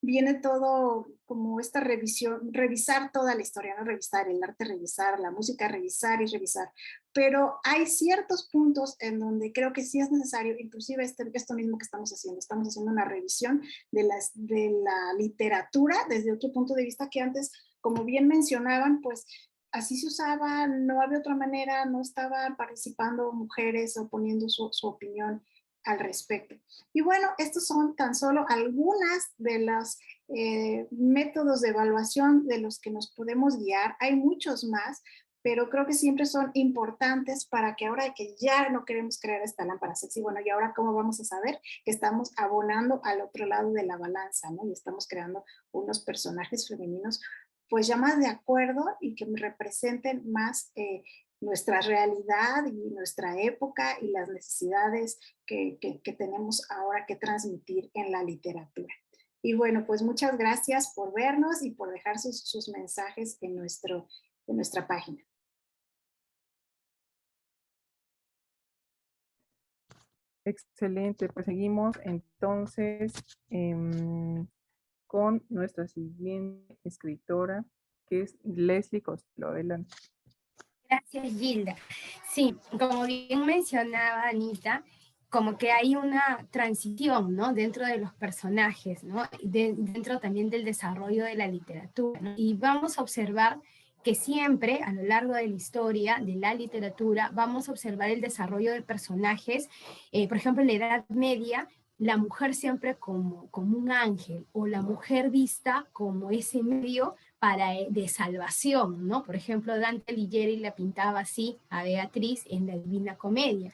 viene todo como esta revisión, revisar toda la historia, ¿no? Revisar el arte, revisar la música, revisar y revisar. Pero hay ciertos puntos en donde creo que sí es necesario, inclusive esto mismo que estamos haciendo una revisión de la literatura desde otro punto de vista que antes, como bien mencionaban, pues así se usaba, no había otra manera, no estaban participando mujeres o poniendo su opinión al respecto. Y bueno, estos son tan solo algunas de los métodos de evaluación de los que nos podemos guiar. Hay muchos más, pero creo que siempre son importantes para que ahora que ya no queremos crear esta lámpara sexy, bueno, y ahora cómo vamos a saber que estamos abonando al otro lado de la balanza, ¿no? Y estamos creando unos personajes femeninos pues ya más de acuerdo y que representen más nuestra realidad y nuestra época y las necesidades que tenemos ahora que transmitir en la literatura. Y bueno, pues muchas gracias por vernos y por dejar sus mensajes en nuestra página. Excelente, pues seguimos entonces con nuestra siguiente escritora, que es Leslie Costello. Adelante. Gracias, Gilda. Sí, como bien mencionaba Anita, como que hay una transición, ¿no? Dentro de los personajes, ¿no? Dentro también del desarrollo de la literatura, ¿no? Y vamos a observar que siempre, a lo largo de la historia de la literatura, vamos a observar el desarrollo de personajes. Por ejemplo, en la Edad Media, la mujer siempre como un ángel, o la mujer vista como ese medio de salvación, ¿no? Por ejemplo, Dante Alighieri la pintaba así a Beatriz en la Divina Comedia.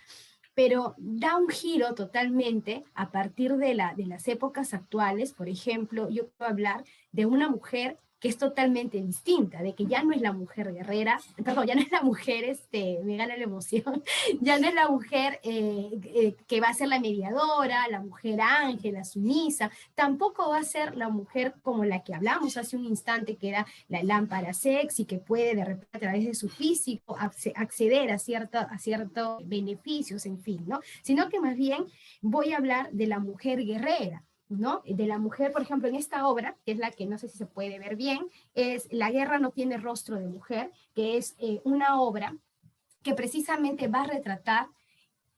Pero da un giro totalmente a partir de las épocas actuales. Por ejemplo, yo puedo hablar de una mujer que es totalmente distinta, de que ya no es la mujer guerrera, perdón, ya no es la mujer, me gana la emoción, ya no es la mujer que va a ser la mediadora, la mujer ángel, la sumisa, tampoco va a ser la mujer como la que hablamos hace un instante, que era la lámpara sexy, que puede de repente a través de su físico acceder a ciertos beneficios, en fin, ¿no? Sino que más bien voy a hablar de la mujer guerrera, ¿no? De la mujer, por ejemplo, en esta obra, que es la que no sé si se puede ver bien, es La guerra no tiene rostro de mujer, que es una obra que precisamente va a retratar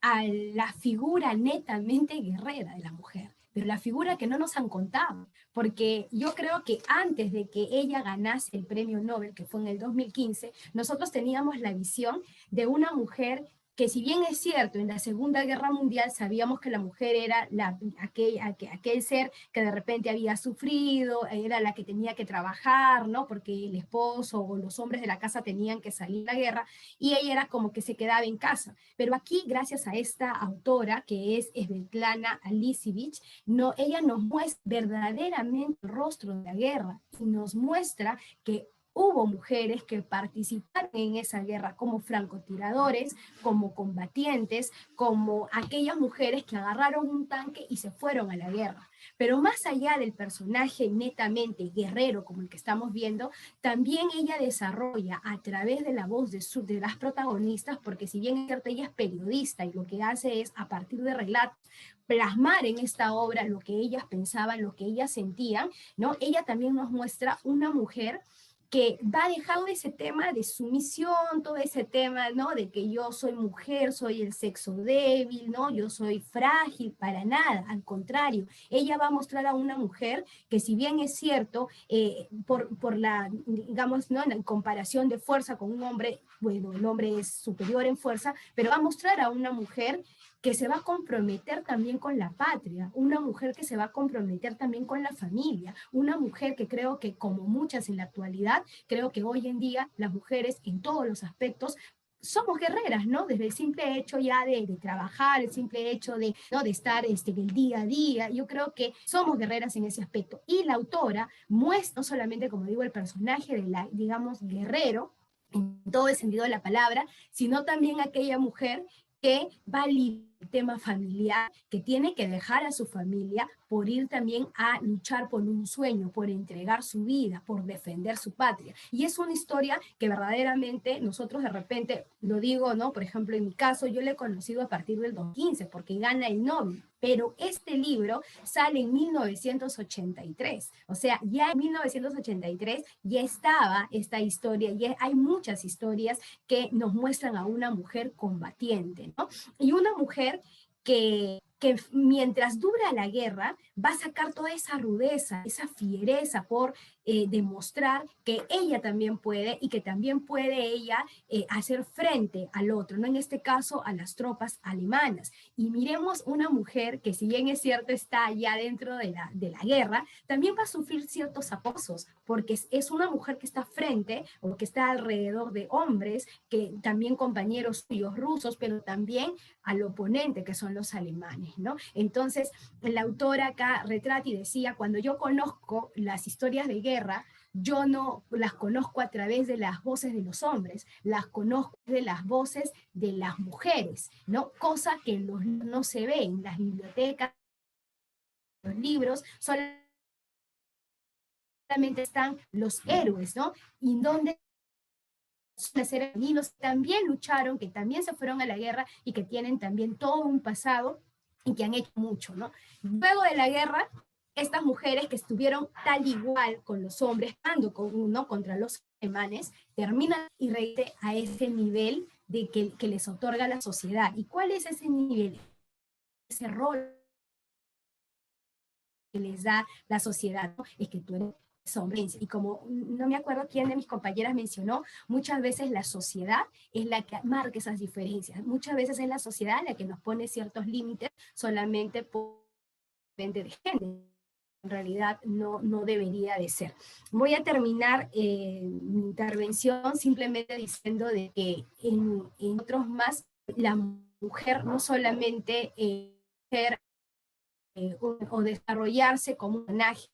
a la figura netamente guerrera de la mujer, pero la figura que no nos han contado, porque yo creo que antes de que ella ganase el premio Nobel, que fue en el 2015, nosotros teníamos la visión de una mujer que, si bien es cierto, en la Segunda Guerra Mundial sabíamos que la mujer era aquel ser que de repente había sufrido, era la que tenía que trabajar, ¿no? Porque el esposo o los hombres de la casa tenían que salir a la guerra, y ella era como que se quedaba en casa. Pero aquí, gracias a esta autora, que es Svetlana Alexievich, no, ella nos muestra verdaderamente el rostro de la guerra, y nos muestra que hubo mujeres que participaron en esa guerra como francotiradores, como combatientes, como aquellas mujeres que agarraron un tanque y se fueron a la guerra. Pero más allá del personaje netamente guerrero como el que estamos viendo, también ella desarrolla a través de la voz de las protagonistas, porque si bien es cierto, ella es periodista y lo que hace es, a partir de relatos, plasmar en esta obra lo que ellas pensaban, lo que ellas sentían, ¿no? Ella también nos muestra una mujer que va dejando ese tema de sumisión, todo ese tema, ¿no? De que yo soy mujer, soy el sexo débil, ¿no? Yo soy frágil, para nada, al contrario. Ella va a mostrar a una mujer que, si bien es cierto, por la, digamos, ¿no? En comparación de fuerza con un hombre, bueno, el hombre es superior en fuerza, pero va a mostrar a una mujer que se va a comprometer también con la patria, una mujer que se va a comprometer también con la familia, una mujer que creo que, como muchas en la actualidad, creo que hoy en día las mujeres en todos los aspectos somos guerreras, ¿no? Desde el simple hecho ya de trabajar, el simple hecho de, ¿no? De estar del día a día, yo creo que somos guerreras en ese aspecto. Y la autora muestra no solamente, como digo, el personaje de la, digamos, guerrero, en todo el sentido de la palabra, sino también aquella mujer que va a lidiar tema familiar, que tiene que dejar a su familia por ir también a luchar por un sueño, por entregar su vida, por defender su patria. Y es una historia que verdaderamente nosotros de repente, lo digo, ¿no? Por ejemplo, en mi caso, yo le he conocido a partir del 2015, porque gana el Nobel, pero este libro sale en 1983, o sea, ya en 1983 ya estaba esta historia, y hay muchas historias que nos muestran a una mujer combatiente, ¿no? Y una mujer que mientras dura la guerra va a sacar toda esa rudeza, esa fiereza por demostrar que ella también puede y que también puede ella hacer frente al otro, ¿no? En este caso a las tropas alemanas. Y miremos una mujer que, si bien es cierto está ya dentro de la guerra, también va a sufrir ciertos acosos, porque es una mujer que está frente o que está alrededor de hombres, que también compañeros suyos rusos, pero también al oponente, que son los alemanes, ¿no? Entonces, la autora acá retrata y decía: cuando yo conozco las historias de guerra, yo no las conozco a través de las voces de los hombres, las conozco de las voces de las mujeres, ¿no? Cosa que no se ve en las bibliotecas, los libros, solamente están los héroes, ¿no? Y donde seres femeninos también lucharon, que también se fueron a la guerra y que tienen también todo un pasado y que han hecho mucho, ¿no? Luego de la guerra, estas mujeres que estuvieron tal igual con los hombres, ¿no? Contra los alemanes, terminan y regresen a ese nivel de que les otorga la sociedad. ¿Y cuál es ese nivel? Ese rol que les da la sociedad, ¿no? Es que tú eres hombre. Y como no me acuerdo quién de mis compañeras mencionó, muchas veces la sociedad es la que marca esas diferencias. Muchas veces es la sociedad la que nos pone ciertos límites solamente por de género. En realidad no debería de ser. Voy a terminar mi intervención simplemente diciendo de que en otros más, la mujer no solamente ser o desarrollarse como un personaje,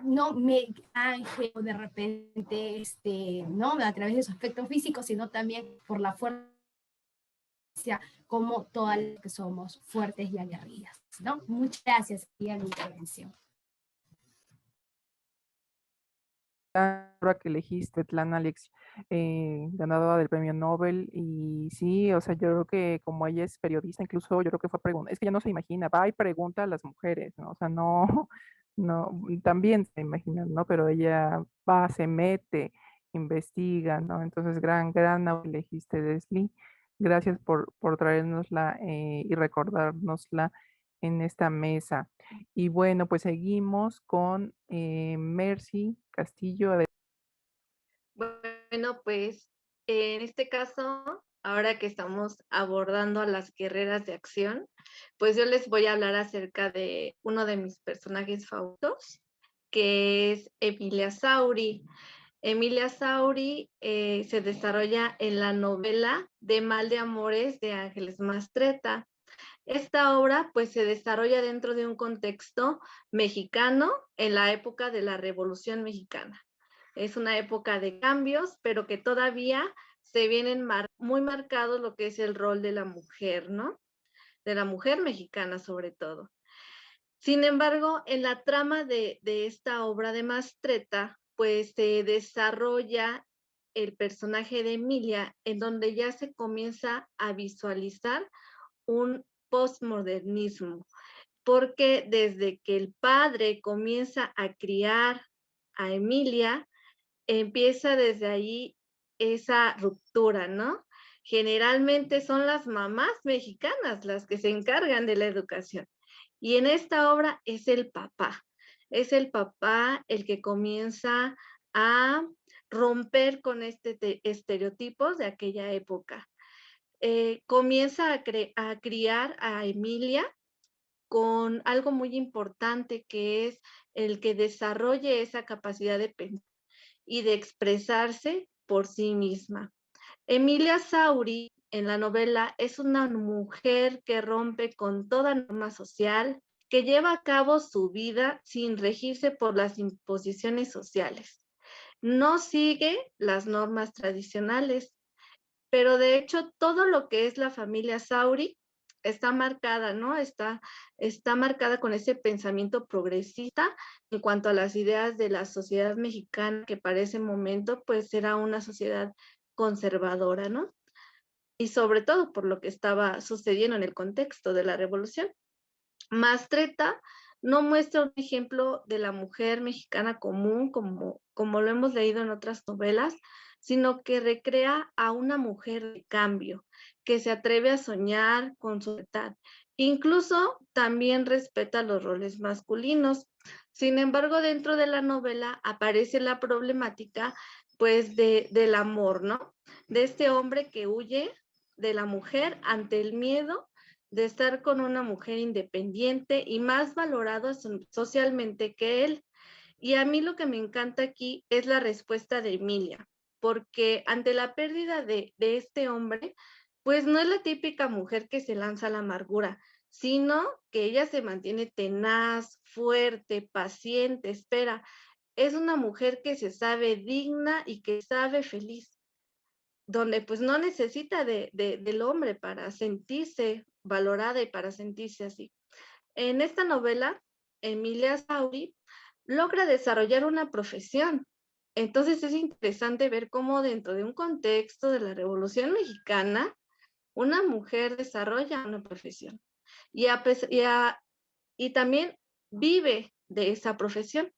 no ángel o de repente, ¿no? A través de su aspecto físico, sino también por la fuerza, como todas las que somos fuertes y aguerridas, ¿no? Muchas gracias por mi intervención. Que elegiste, Tlana Alex, ganadora del premio Nobel, y sí, o sea, yo creo que como ella es periodista, incluso yo creo que fue pregunta, es que ya no se imagina, va y pregunta a las mujeres, ¿no? O sea, no, no, también se imaginan, ¿no? Pero ella va, se mete, investiga, ¿no? Entonces, gran elegiste, Leslie. Gracias por traernosla y recordárnosla en esta mesa. Y bueno, pues seguimos con Mercy Castillo. Bueno, pues en este caso, ahora que estamos abordando a las guerreras de acción, pues yo les voy a hablar acerca de uno de mis personajes favoritos, que es Emilia Sauri. Emilia Sauri se desarrolla en la novela de Mal de Amores de Ángeles Mastretta. Esta obra pues se desarrolla dentro de un contexto mexicano en la época de la Revolución Mexicana. Es una época de cambios, pero que todavía se vienen muy marcados lo que es el rol de la mujer, ¿no? De la mujer mexicana sobre todo. Sin embargo, en la trama de esta obra de Mastretta, pues se desarrolla el personaje de Emilia, en donde ya se comienza a visualizar un postmodernismo, porque desde que el padre comienza a criar a Emilia, empieza desde ahí esa ruptura, ¿no? Generalmente son las mamás mexicanas las que se encargan de la educación. Y en esta obra es el papá el que comienza a romper con estereotipos de aquella época. Comienza a criar a Emilia con algo muy importante, que es el que desarrolle esa capacidad de pensar y de expresarse por sí misma. Emilia Sauri en la novela es una mujer que rompe con toda norma social, que lleva a cabo su vida sin regirse por las imposiciones sociales. No sigue las normas tradicionales, pero de hecho todo lo que es la familia Sauri está marcada, ¿no? Está marcada con ese pensamiento progresista en cuanto a las ideas de la sociedad mexicana, que para ese momento pues era una sociedad conservadora, ¿no? Y sobre todo por lo que estaba sucediendo en el contexto de la revolución. Mastretta no muestra un ejemplo de la mujer mexicana común, como lo hemos leído en otras novelas, sino que recrea a una mujer de cambio, que se atreve a soñar con su edad. Incluso también respeta los roles masculinos. Sin embargo, dentro de la novela aparece la problemática, pues, del amor, ¿no? De este hombre que huye de la mujer ante el miedo de estar con una mujer independiente y más valorado socialmente que él. Y a mí lo que me encanta aquí es la respuesta de Emilia, porque ante la pérdida de este hombre, pues no es la típica mujer que se lanza a la amargura, sino que ella se mantiene tenaz, fuerte, paciente, espera. Es una mujer que se sabe digna y que sabe feliz, donde pues no necesita del hombre para sentirse valorada y para sentirse así. En esta novela, Emilia Sauri logra desarrollar una profesión. Entonces es interesante ver cómo dentro de un contexto de la Revolución Mexicana, una mujer desarrolla una profesión y también vive de esa profesión.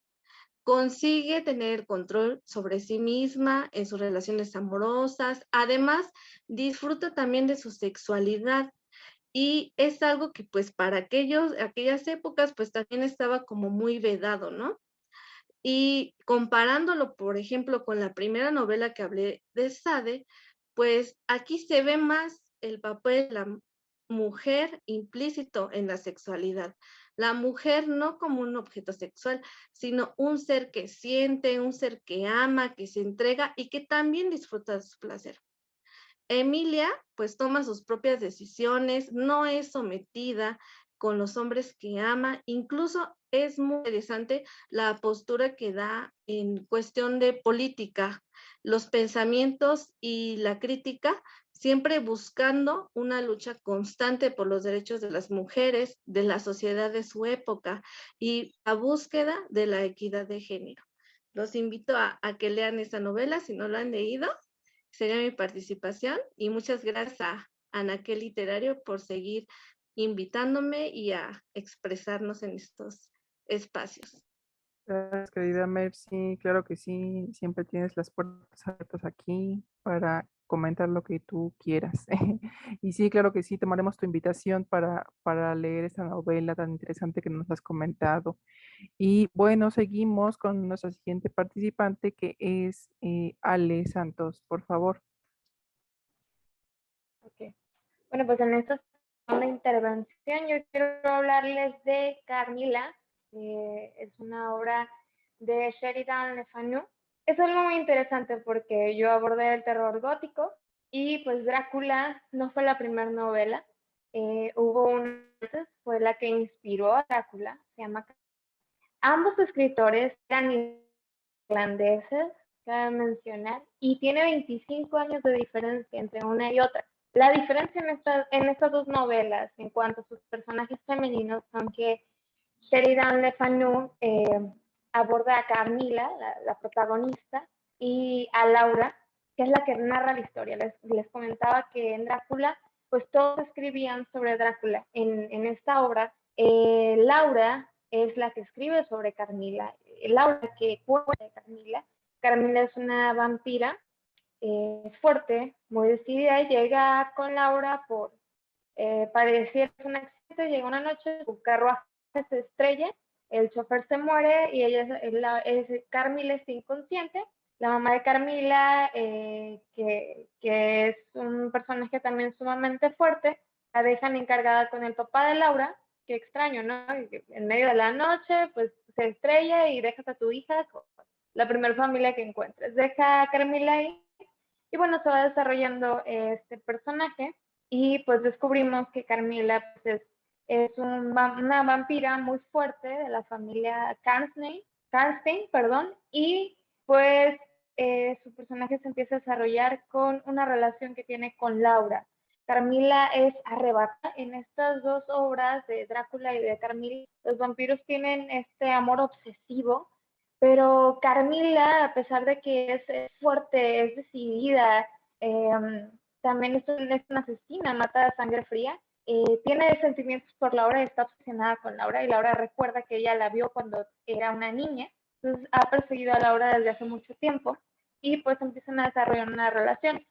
Consigue tener control sobre sí misma en sus relaciones amorosas, además disfruta también de su sexualidad y es algo que pues para aquellas épocas pues también estaba como muy vedado, ¿no? Y comparándolo, por ejemplo, con la primera novela que hablé de Sade, pues aquí se ve más el papel de la mujer implícito en la sexualidad. La mujer no como un objeto sexual, sino un ser que siente, un ser que ama, que se entrega y que también disfruta de su placer. Emilia pues toma sus propias decisiones, no es sometida con los hombres que ama, incluso es muy interesante la postura que da en cuestión de política, los pensamientos y la crítica, siempre buscando una lucha constante por los derechos de las mujeres, de la sociedad de su época y la búsqueda de la equidad de género. Los invito a que lean esta novela si no lo han leído. Sería mi participación y muchas gracias a Anaquel Literario por seguir invitándome y a expresarnos en estos espacios. Gracias, querida Mercy. Claro que sí, siempre tienes las puertas abiertas aquí para comentar lo que tú quieras. Y sí, claro que sí, tomaremos tu invitación para leer esta novela tan interesante que nos has comentado. Y bueno, seguimos con nuestra siguiente participante que es Ale Santos, por favor. Ok. Bueno, pues en esta segunda intervención yo quiero hablarles de Carmila, que es una obra de Sheridan Le Fanu. Es algo muy interesante porque yo abordé el terror gótico y pues Drácula no fue la primera novela. Hubo una antes, fue la que inspiró a Drácula, se llama. Ambos escritores eran irlandeses, cabe mencionar, y tiene 25 años de diferencia entre una y otra. La diferencia en estas dos novelas, en cuanto a sus personajes femeninos, son que Sheridan Le Fanu aborda a Carmila, la protagonista, y a Laura, que es la que narra la historia. Les comentaba que en Drácula, pues todos escribían sobre Drácula. En esta obra, Laura es la que escribe sobre Carmila. Laura que cuenta de Carmila. Carmila es una vampira fuerte, muy decidida, y llega con Laura por parecía un accidente. Llega una noche, su carruaje se estrella, el chofer se muere y Carmila está inconsciente. La mamá de Carmila, que es un personaje también sumamente fuerte, la dejan encargada con el papá de Laura. Qué extraño, ¿no? En medio de la noche, pues se estrella y dejas a tu hija con la primera familia que encuentres. Deja a Carmila ahí y bueno, se va desarrollando este personaje y pues descubrimos que Carmila pues, es una vampira muy fuerte de la familia Karnstein, perdón, y pues su personaje se empieza a desarrollar con una relación que tiene con Laura. Carmila es arrebatada. En estas dos obras de Drácula y de Carmila, los vampiros tienen este amor obsesivo, pero Carmila, a pesar de que es fuerte, es decidida, también es una asesina, mata a sangre fría, tiene sentimientos por Laura y está obsesionada con Laura, y Laura recuerda que ella la vio cuando era una niña, entonces ha perseguido a Laura desde hace mucho tiempo, y pues empiezan a desarrollar una relación.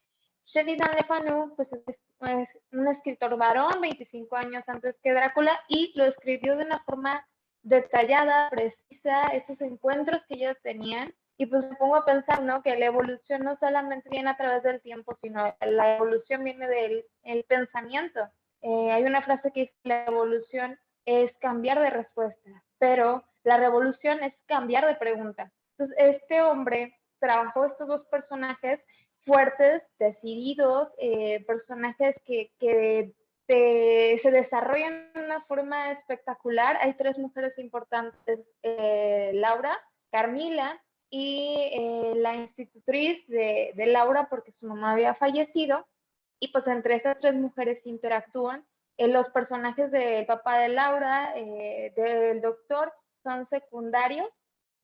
Sheridan Le Fanu pues es un escritor varón, 25 años antes que Drácula, y lo escribió de una forma detallada, precisa, esos encuentros que ellos tenían. Y pues me pongo a pensar, ¿no? Que la evolución no solamente viene a través del tiempo, sino la evolución viene del pensamiento. Hay una frase que dice: la evolución es cambiar de respuesta, pero la revolución es cambiar de pregunta. Entonces, este hombre trabajó estos dos personajes fuertes, decididos, personajes que se desarrollan de una forma espectacular. Hay tres mujeres importantes: Laura, Carmila y la institutriz de Laura, porque su mamá había fallecido, y pues entre esas tres mujeres interactúan. Los personajes del papá de Laura, del doctor, son secundarios,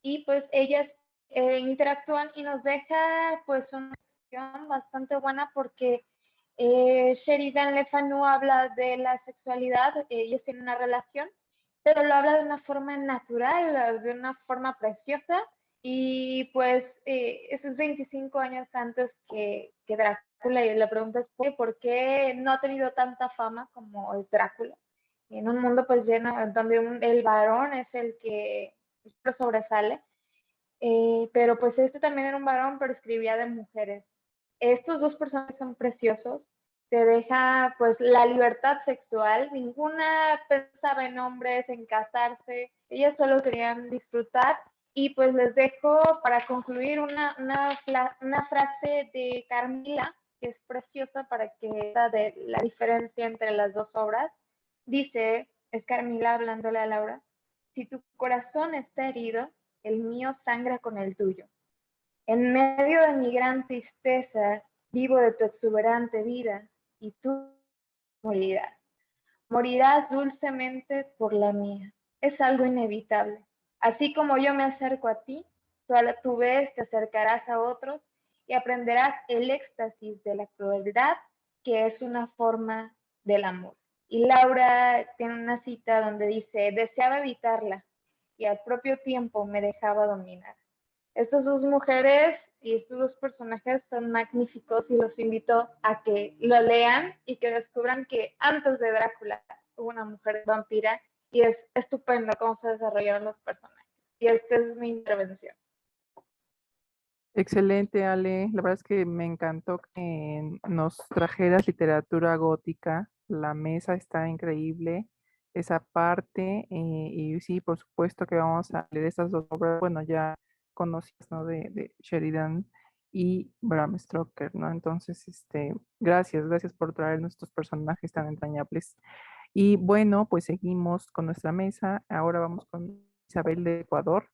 y pues ellas interactúan y nos deja pues una situación bastante buena, porque Sheridan Le Fanu habla de la sexualidad, ellos tienen una relación, pero lo habla de una forma natural, de una forma preciosa, y pues eso es 25 años antes que Drácula, y la pregunta es ¿por qué no ha tenido tanta fama como es Drácula? En un mundo pues lleno, donde el varón es el que sobresale, pero pues este también era un varón, pero escribía de mujeres. Estos dos personajes son preciosos, te deja pues la libertad sexual, ninguna pensaba en hombres, en casarse, ellas solo querían disfrutar. Y pues les dejo para concluir una frase de Carmila, que es preciosa para que vea de la diferencia entre las dos obras. Dice, es Carmila hablándole a Laura: si tu corazón está herido, el mío sangra con el tuyo. En medio de mi gran tristeza, vivo de tu exuberante vida, y tú morirás. Morirás dulcemente por la mía. Es algo inevitable. Así como yo me acerco a ti, tú a tu vez te acercarás a otros y aprenderás el éxtasis de la crueldad, que es una forma del amor. Y Laura tiene una cita donde dice: deseaba evitarla y al propio tiempo me dejaba dominar. Estas dos mujeres y estos dos personajes son magníficos, y los invito a que lo lean y que descubran que antes de Drácula hubo una mujer vampira, y es estupendo cómo se desarrollaron los personajes. Y esta es mi intervención. Excelente, Ale. La verdad es que me encantó que nos trajeras literatura gótica. La mesa está increíble, esa parte. Y sí, por supuesto que vamos a leer estas dos obras. Bueno, ya conocidas, ¿no? De Sheridan y Bram Stoker, ¿no? Entonces, gracias por traer nuestros personajes tan entrañables. Y bueno, pues seguimos con nuestra mesa. Ahora vamos con Isabel de Ecuador.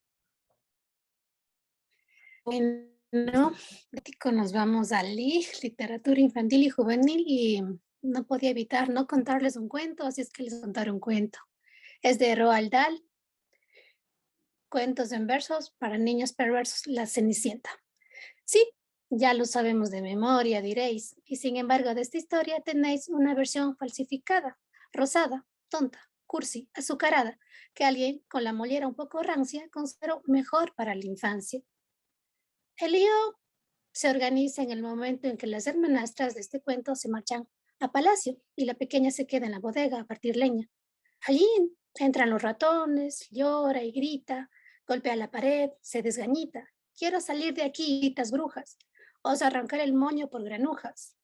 Bueno, nos vamos a literatura infantil y juvenil, y no podía evitar no contarles un cuento, así es que les contaré un cuento. Es de Roald Dahl, Cuentos en versos para niños perversos, La Cenicienta. Sí, ya lo sabemos de memoria, diréis, y sin embargo de esta historia tenéis una versión falsificada, rosada, tonta, cursi, azucarada, que alguien con la mollera un poco rancia consideró mejor para la infancia. El lío se organiza en el momento en que las hermanastras de este cuento se marchan a palacio y la pequeña se queda en la bodega a partir leña. Allí entran los ratones, llora y grita, golpea la pared, se desgañita. Quiero salir de aquí, gritas brujas, osa arrancar el moño por granujas.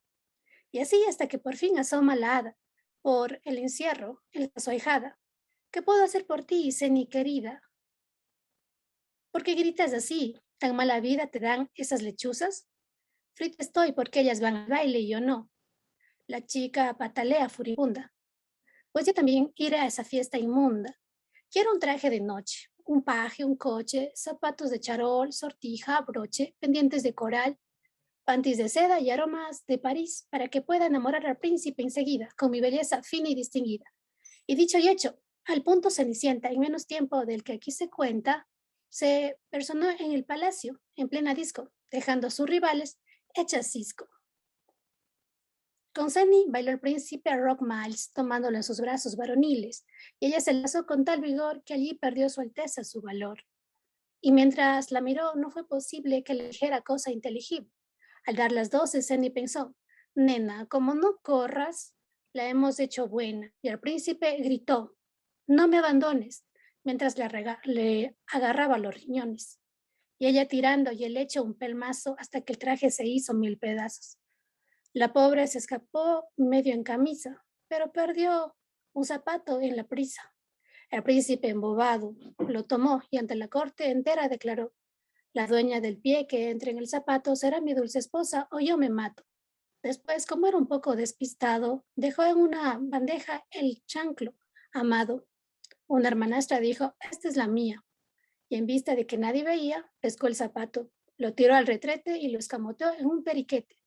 Y así hasta que por fin asoma la hada, por el encierro, en su ahijada. ¿Qué puedo hacer por ti, Ceni querida? ¿Por qué gritas así? ¿Tan mala vida te dan esas lechuzas? Frita estoy porque ellas van al baile y yo no. La chica patalea furibunda. Pues yo también iré a esa fiesta inmunda. Quiero un traje de noche, un paje, un coche, zapatos de charol, sortija, broche, pendientes de coral. panties de seda y aromas de París para que pueda enamorar al príncipe enseguida con mi belleza fina y distinguida. Y dicho y hecho, al punto Cenicienta, en menos tiempo del que aquí se cuenta, se personó en el palacio en plena disco, dejando a sus rivales hechas cisco. Con Ceni bailó el príncipe a Rock Miles, tomándolo en sus brazos varoniles, y ella se lanzó con tal vigor que allí perdió su alteza su valor. Y mientras la miró, no fue posible que le dijera cosa inteligible. Al dar las 12, Ceni pensó, nena, como no corras, la hemos hecho buena. Y el príncipe gritó, no me abandones, mientras le agarraba los riñones. Y ella tirando y el hecho un pelmazo hasta que el traje se hizo 1000 pedazos. La pobre se escapó medio en camisa, pero perdió un zapato en la prisa. El príncipe embobado lo tomó y ante la corte entera declaró, la dueña del pie que entre en el zapato será mi dulce esposa o yo me mato. Después, como era un poco despistado, dejó en una bandeja el chanclo amado. Una hermanastra dijo, esta es la mía. Y en vista de que nadie veía, pescó el zapato, lo tiró al retrete y lo escamoteó en un periquete.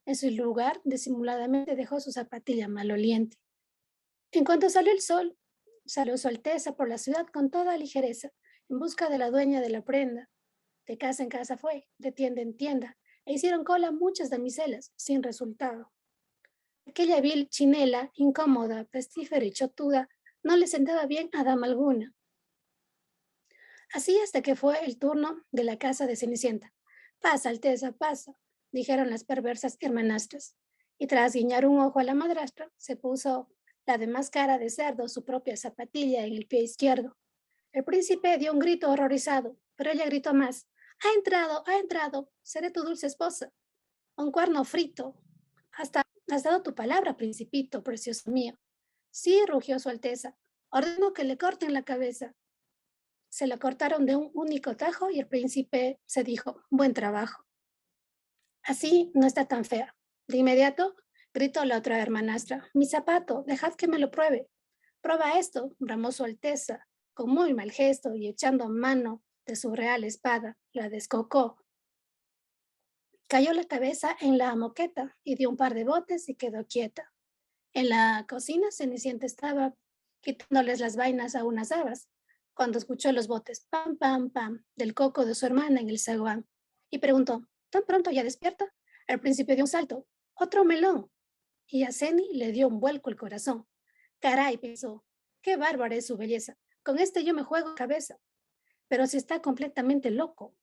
En su lugar, disimuladamente dejó su zapatilla maloliente. En cuanto salió el sol, salió su alteza por la ciudad con toda ligereza, en busca de la dueña de la prenda. De casa en casa fue, de tienda en tienda, e hicieron cola muchas damiselas, sin resultado. Aquella vil chinela, incómoda, pestífera y chotuda, no le sentaba bien a dama alguna. Así hasta que fue el turno de la casa de Cenicienta. Pasa, Alteza, pasa, dijeron las perversas hermanastras. Y tras guiñar un ojo a la madrastra, se puso la de más cara de cerdo, su propia zapatilla en el pie izquierdo. El príncipe dio un grito horrorizado, pero ella gritó más. Ha entrado, seré tu dulce esposa. Un cuerno frito. Hasta has dado tu palabra, principito, precioso mío. Sí, rugió su Alteza. Ordeno que le corten la cabeza. Se la cortaron de un único tajo y el príncipe se dijo, buen trabajo. Así no está tan fea. De inmediato gritó la otra hermanastra, mi zapato, dejad que me lo pruebe. Prueba esto, bramó su Alteza, con muy mal gesto y echando mano de su real espada, la descocó. Cayó la cabeza en la moqueta y dio un par de botes y quedó quieta. En la cocina Cenicienta estaba quitándoles las vainas a unas habas, cuando escuchó los botes pam, pam, pam del coco de su hermana en el zaguán y preguntó, ¿tan pronto ya despierta? El príncipe dio un salto, otro melón, y a Ceni le dio un vuelco el corazón. Caray, pensó, qué bárbara es su belleza, con este yo me juego cabeza, pero si está completamente loco.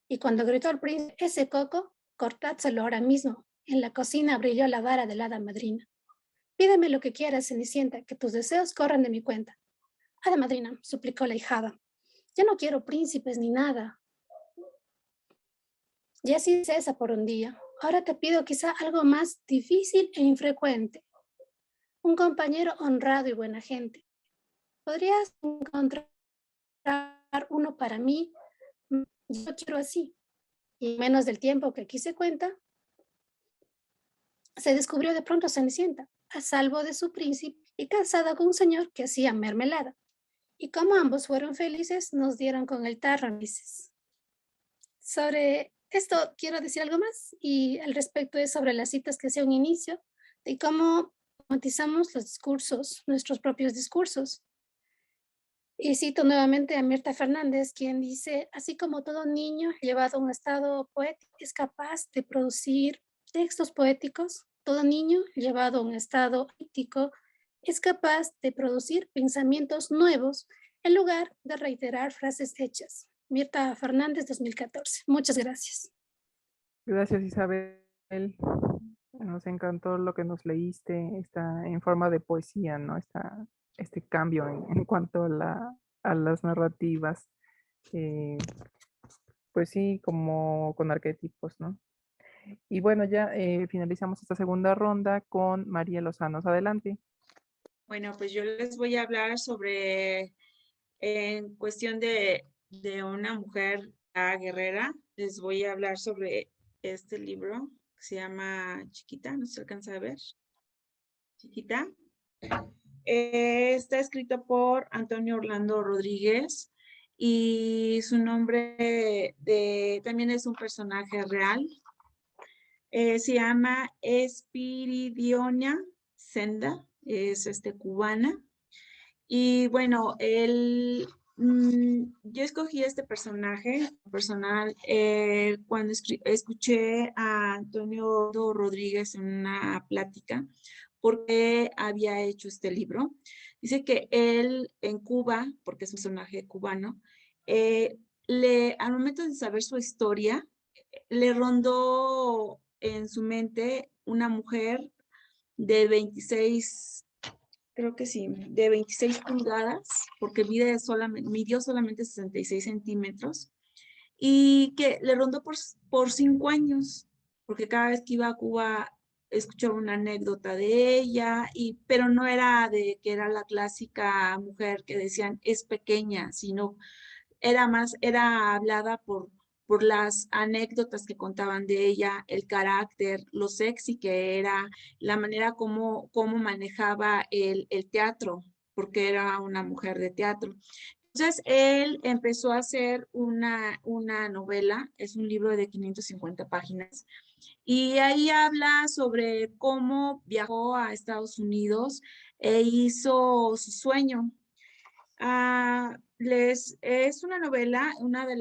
Y cuando gritó el príncipe, ese coco, cortádselo ahora mismo. En la cocina brilló la vara de la hada madrina. Pídeme lo que quieras, Cenicienta, que tus deseos corran de mi cuenta. Hada madrina, suplicó la hijada, ya no quiero príncipes ni nada. Ya así cesa por un día. Ahora te pido quizá algo más difícil e infrecuente. Un compañero honrado y buena gente. ¿Podrías encontrar uno para mí? Yo quiero así. Y en menos del tiempo que aquí se cuenta, se descubrió de pronto Cenicienta, a salvo de su príncipe y casada con un señor que hacía mermelada. Y como ambos fueron felices, nos dieron con el tarro, Mises. Sobre esto quiero decir algo más y al respecto es sobre las citas que hacía un inicio de cómo matizamos los discursos, nuestros propios discursos. Y cito nuevamente a Mirta Fernández, quien dice, así como todo niño llevado a un estado poético es capaz de producir textos poéticos, todo niño llevado a un estado ético es capaz de producir pensamientos nuevos en lugar de reiterar frases hechas. Mirta Fernández, 2014. Muchas gracias. Gracias, Isabel. Nos encantó lo que nos leíste, está en forma de poesía, ¿no? Este cambio en cuanto a las narrativas. Pues sí, como con arquetipos, ¿no? Y bueno, ya finalizamos esta segunda ronda con María Lozano. Adelante. Bueno, pues yo les voy a hablar sobre, en cuestión de una mujer guerrera, les voy a hablar sobre este libro que se llama Chiquita, ¿no se alcanza a ver? Chiquita. Está escrito por Antonio Orlando Rodríguez y su nombre también es un personaje real. Se llama Espiridionia Senda, es cubana. Y bueno, yo escogí este personaje personal cuando escuché a Antonio Rodríguez en una plática porque había hecho este libro. Dice que él en Cuba, porque es un personaje cubano, al momento de saber su historia, le rondó en su mente una mujer de 26, creo que sí, de 26 pulgadas, porque midió solamente 66 centímetros, y que le rondó por 5 años, porque cada vez que iba a Cuba escuchaba una anécdota de ella, pero no era de que era la clásica mujer que decían es pequeña, sino era hablada por las anécdotas que contaban de ella, el carácter, lo sexy que era, la manera como manejaba el teatro, porque era una mujer de teatro. Entonces, él empezó a hacer una novela, es un libro de 550 páginas, y ahí habla sobre cómo viajó a Estados Unidos e hizo su sueño. Es una novela, una de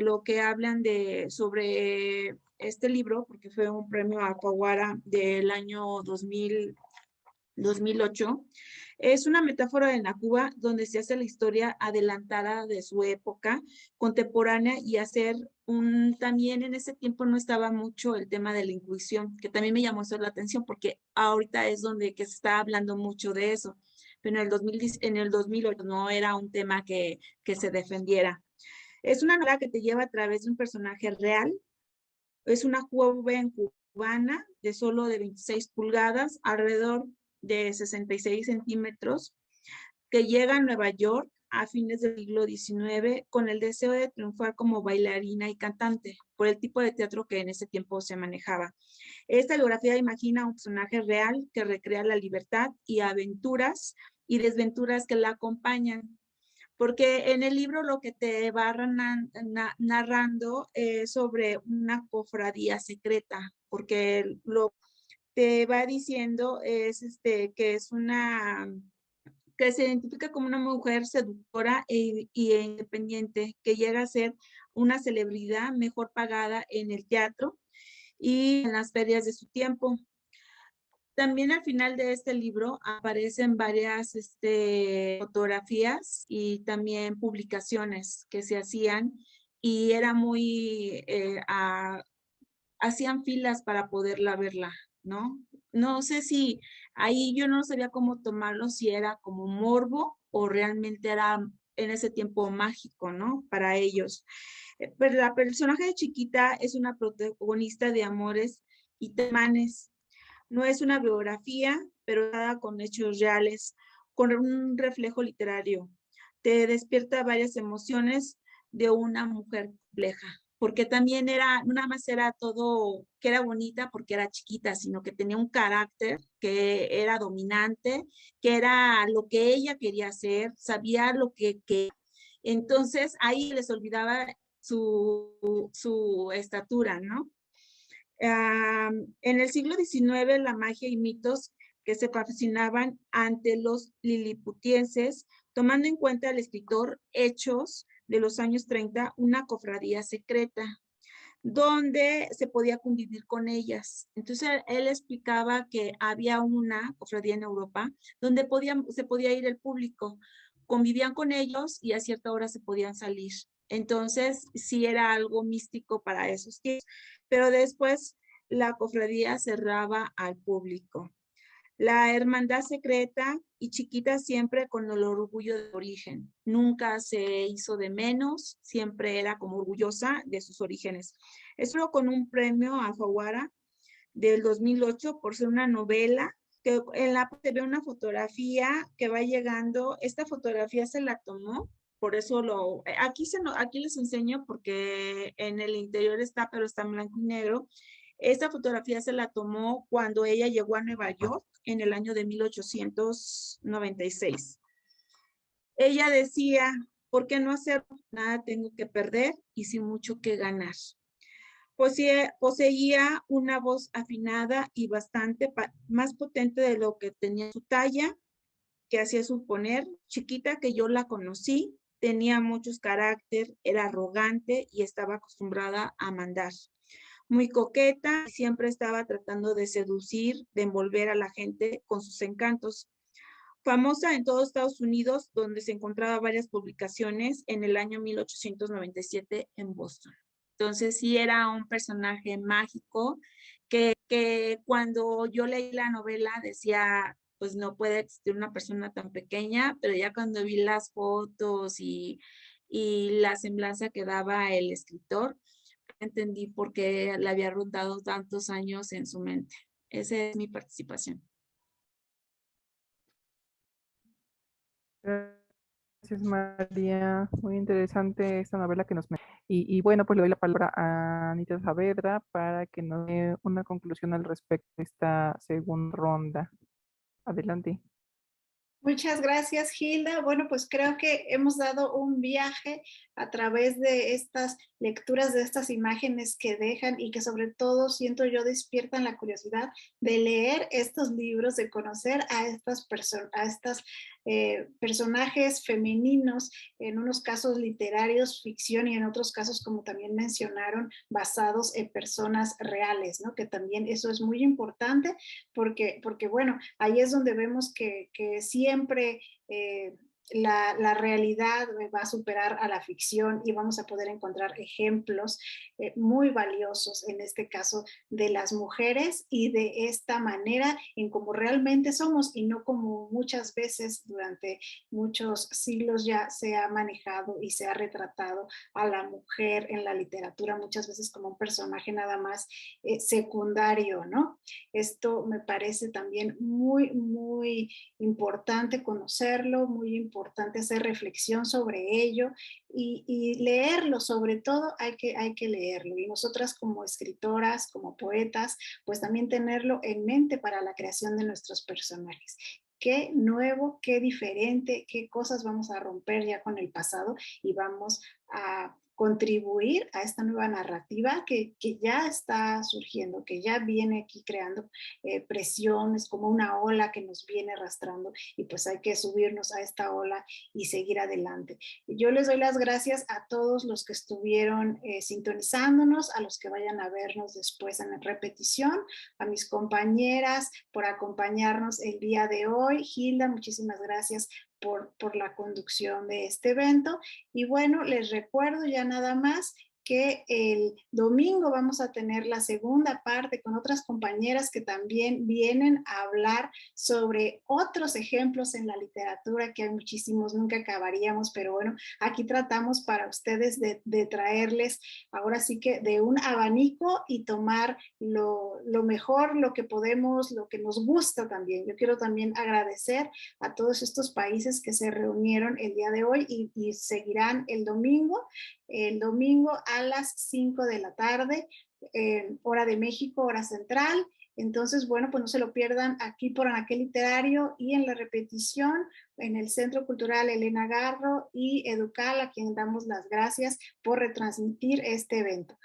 lo que hablan sobre este libro, porque fue un premio Alfaguara del año 2008. Es una metáfora de la Cuba donde se hace la historia adelantada de su época contemporánea y también en ese tiempo no estaba mucho el tema de la inclusión, que también me llamó eso la atención porque ahorita es que se está hablando mucho de eso, pero en el 2008 no era un tema que se defendiera. Es una novela que te lleva a través de un personaje real. Es una joven cubana de 26 pulgadas, alrededor de 66 centímetros, que llega a Nueva York a fines del siglo XIX con el deseo de triunfar como bailarina y cantante, por el tipo de teatro que en ese tiempo se manejaba. Esta biografía imagina un personaje real que recrea la libertad y aventuras y desventuras que la acompañan. Porque en el libro lo que te va narrando es sobre una cofradía secreta, porque lo te va diciendo es que se identifica como una mujer seductora y independiente, que llega a ser una celebridad mejor pagada en el teatro y en las ferias de su tiempo. También al final de este libro aparecen varias fotografías y también publicaciones que se hacían y era hacían filas para poderla verla, ¿no? No sé si ahí yo no sabía cómo tomarlo, si era como morbo o realmente era en ese tiempo mágico, ¿no? Para ellos. Pero la personaje de Chiquita es una protagonista de amores y temanes. No es una biografía, pero nada con hechos reales, con un reflejo literario. Te despierta varias emociones de una mujer compleja, porque también no nada más era todo que era bonita porque era chiquita, sino que tenía un carácter que era dominante, que era lo que ella quería hacer, sabía lo que entonces ahí les olvidaba su estatura, ¿no? En el siglo XIX, la magia y mitos que se fascinaban ante los liliputienses, tomando en cuenta el escritor Hechos de los años 30, una cofradía secreta, donde se podía convivir con ellas. Entonces, él explicaba que había una cofradía en Europa donde se podía ir el público, convivían con ellos y a cierta hora se podían salir. Entonces, sí era algo místico para esos tiempos, pero después la cofradía cerraba al público. La hermandad secreta y Chiquita siempre con el orgullo de origen. Nunca se hizo de menos, siempre era como orgullosa de sus orígenes. Esto con un premio Alfaguara del 2008 por ser una novela que en la parte ve una fotografía que va llegando. Esta fotografía se la tomó, por eso aquí les enseño porque en el interior está, pero está en blanco y negro. Esta fotografía se la tomó cuando ella llegó a Nueva York en el año de 1896. Ella decía ¿por qué no hacerlo? Nada tengo que perder y sin mucho que ganar. Poseía una voz afinada y bastante más potente de lo que tenía su talla, que hacía suponer. Chiquita que yo la conocí, tenía muchos carácter, era arrogante y estaba acostumbrada a mandar. Muy coqueta, siempre estaba tratando de seducir, de envolver a la gente con sus encantos. Famosa en todo Estados Unidos, donde se encontraba varias publicaciones en el año 1897 en Boston. Entonces sí era un personaje mágico que cuando yo leí la novela decía, pues no puede existir una persona tan pequeña, pero ya cuando vi las fotos y la semblanza que daba el escritor, entendí por qué le había rondado tantos años en su mente. Esa es mi participación. Gracias, María. Muy interesante esta novela que nos... Y bueno, pues le doy la palabra a Anita Saavedra para que nos dé una conclusión al respecto de esta segunda ronda. Adelante. Muchas gracias, Hilda. Bueno, pues creo que hemos dado un viaje a través de estas lecturas, de estas imágenes que dejan y que sobre todo siento yo despiertan la curiosidad de leer estos libros, de conocer a estas personajes femeninos, en unos casos literarios, ficción, y en otros casos, como también mencionaron, basados en personas reales, ¿no? Que también eso es muy importante porque bueno, ahí es donde vemos que siempre la realidad va a superar a la ficción y vamos a poder encontrar ejemplos muy valiosos, en este caso, de las mujeres y de esta manera en cómo realmente somos y no como muchas veces durante muchos siglos ya se ha manejado y se ha retratado a la mujer en la literatura, muchas veces como un personaje nada más secundario, ¿no? Esto me parece también muy, muy importante conocerlo, muy importante hacer reflexión sobre ello y leerlo, sobre todo hay que leerlo. Y nosotras como escritoras, como poetas, pues también tenerlo en mente para la creación de nuestros personajes. Qué nuevo, qué diferente, qué cosas vamos a romper ya con el pasado y vamos a contribuir a esta nueva narrativa que ya está surgiendo, que ya viene aquí creando presiones, como una ola que nos viene arrastrando y pues hay que subirnos a esta ola y seguir adelante. Yo les doy las gracias a todos los que estuvieron sintonizándonos, a los que vayan a vernos después en repetición, a mis compañeras por acompañarnos el día de hoy. Hilda, muchísimas gracias por la conducción de este evento. Y bueno, les recuerdo ya nada más que el domingo vamos a tener la segunda parte con otras compañeras que también vienen a hablar sobre otros ejemplos en la literatura, que hay muchísimos, nunca acabaríamos, pero bueno, aquí tratamos para ustedes de traerles ahora sí que de un abanico y tomar lo mejor, lo que podemos, lo que nos gusta también. Yo quiero también agradecer a todos estos países que se reunieron el día de hoy y seguirán el domingo a las 5 de la tarde, hora de México, hora central. Entonces, bueno, pues no se lo pierdan aquí por Anaquel Literario y en la repetición en el Centro Cultural Elena Garro y Educal, a quien damos las gracias por retransmitir este evento.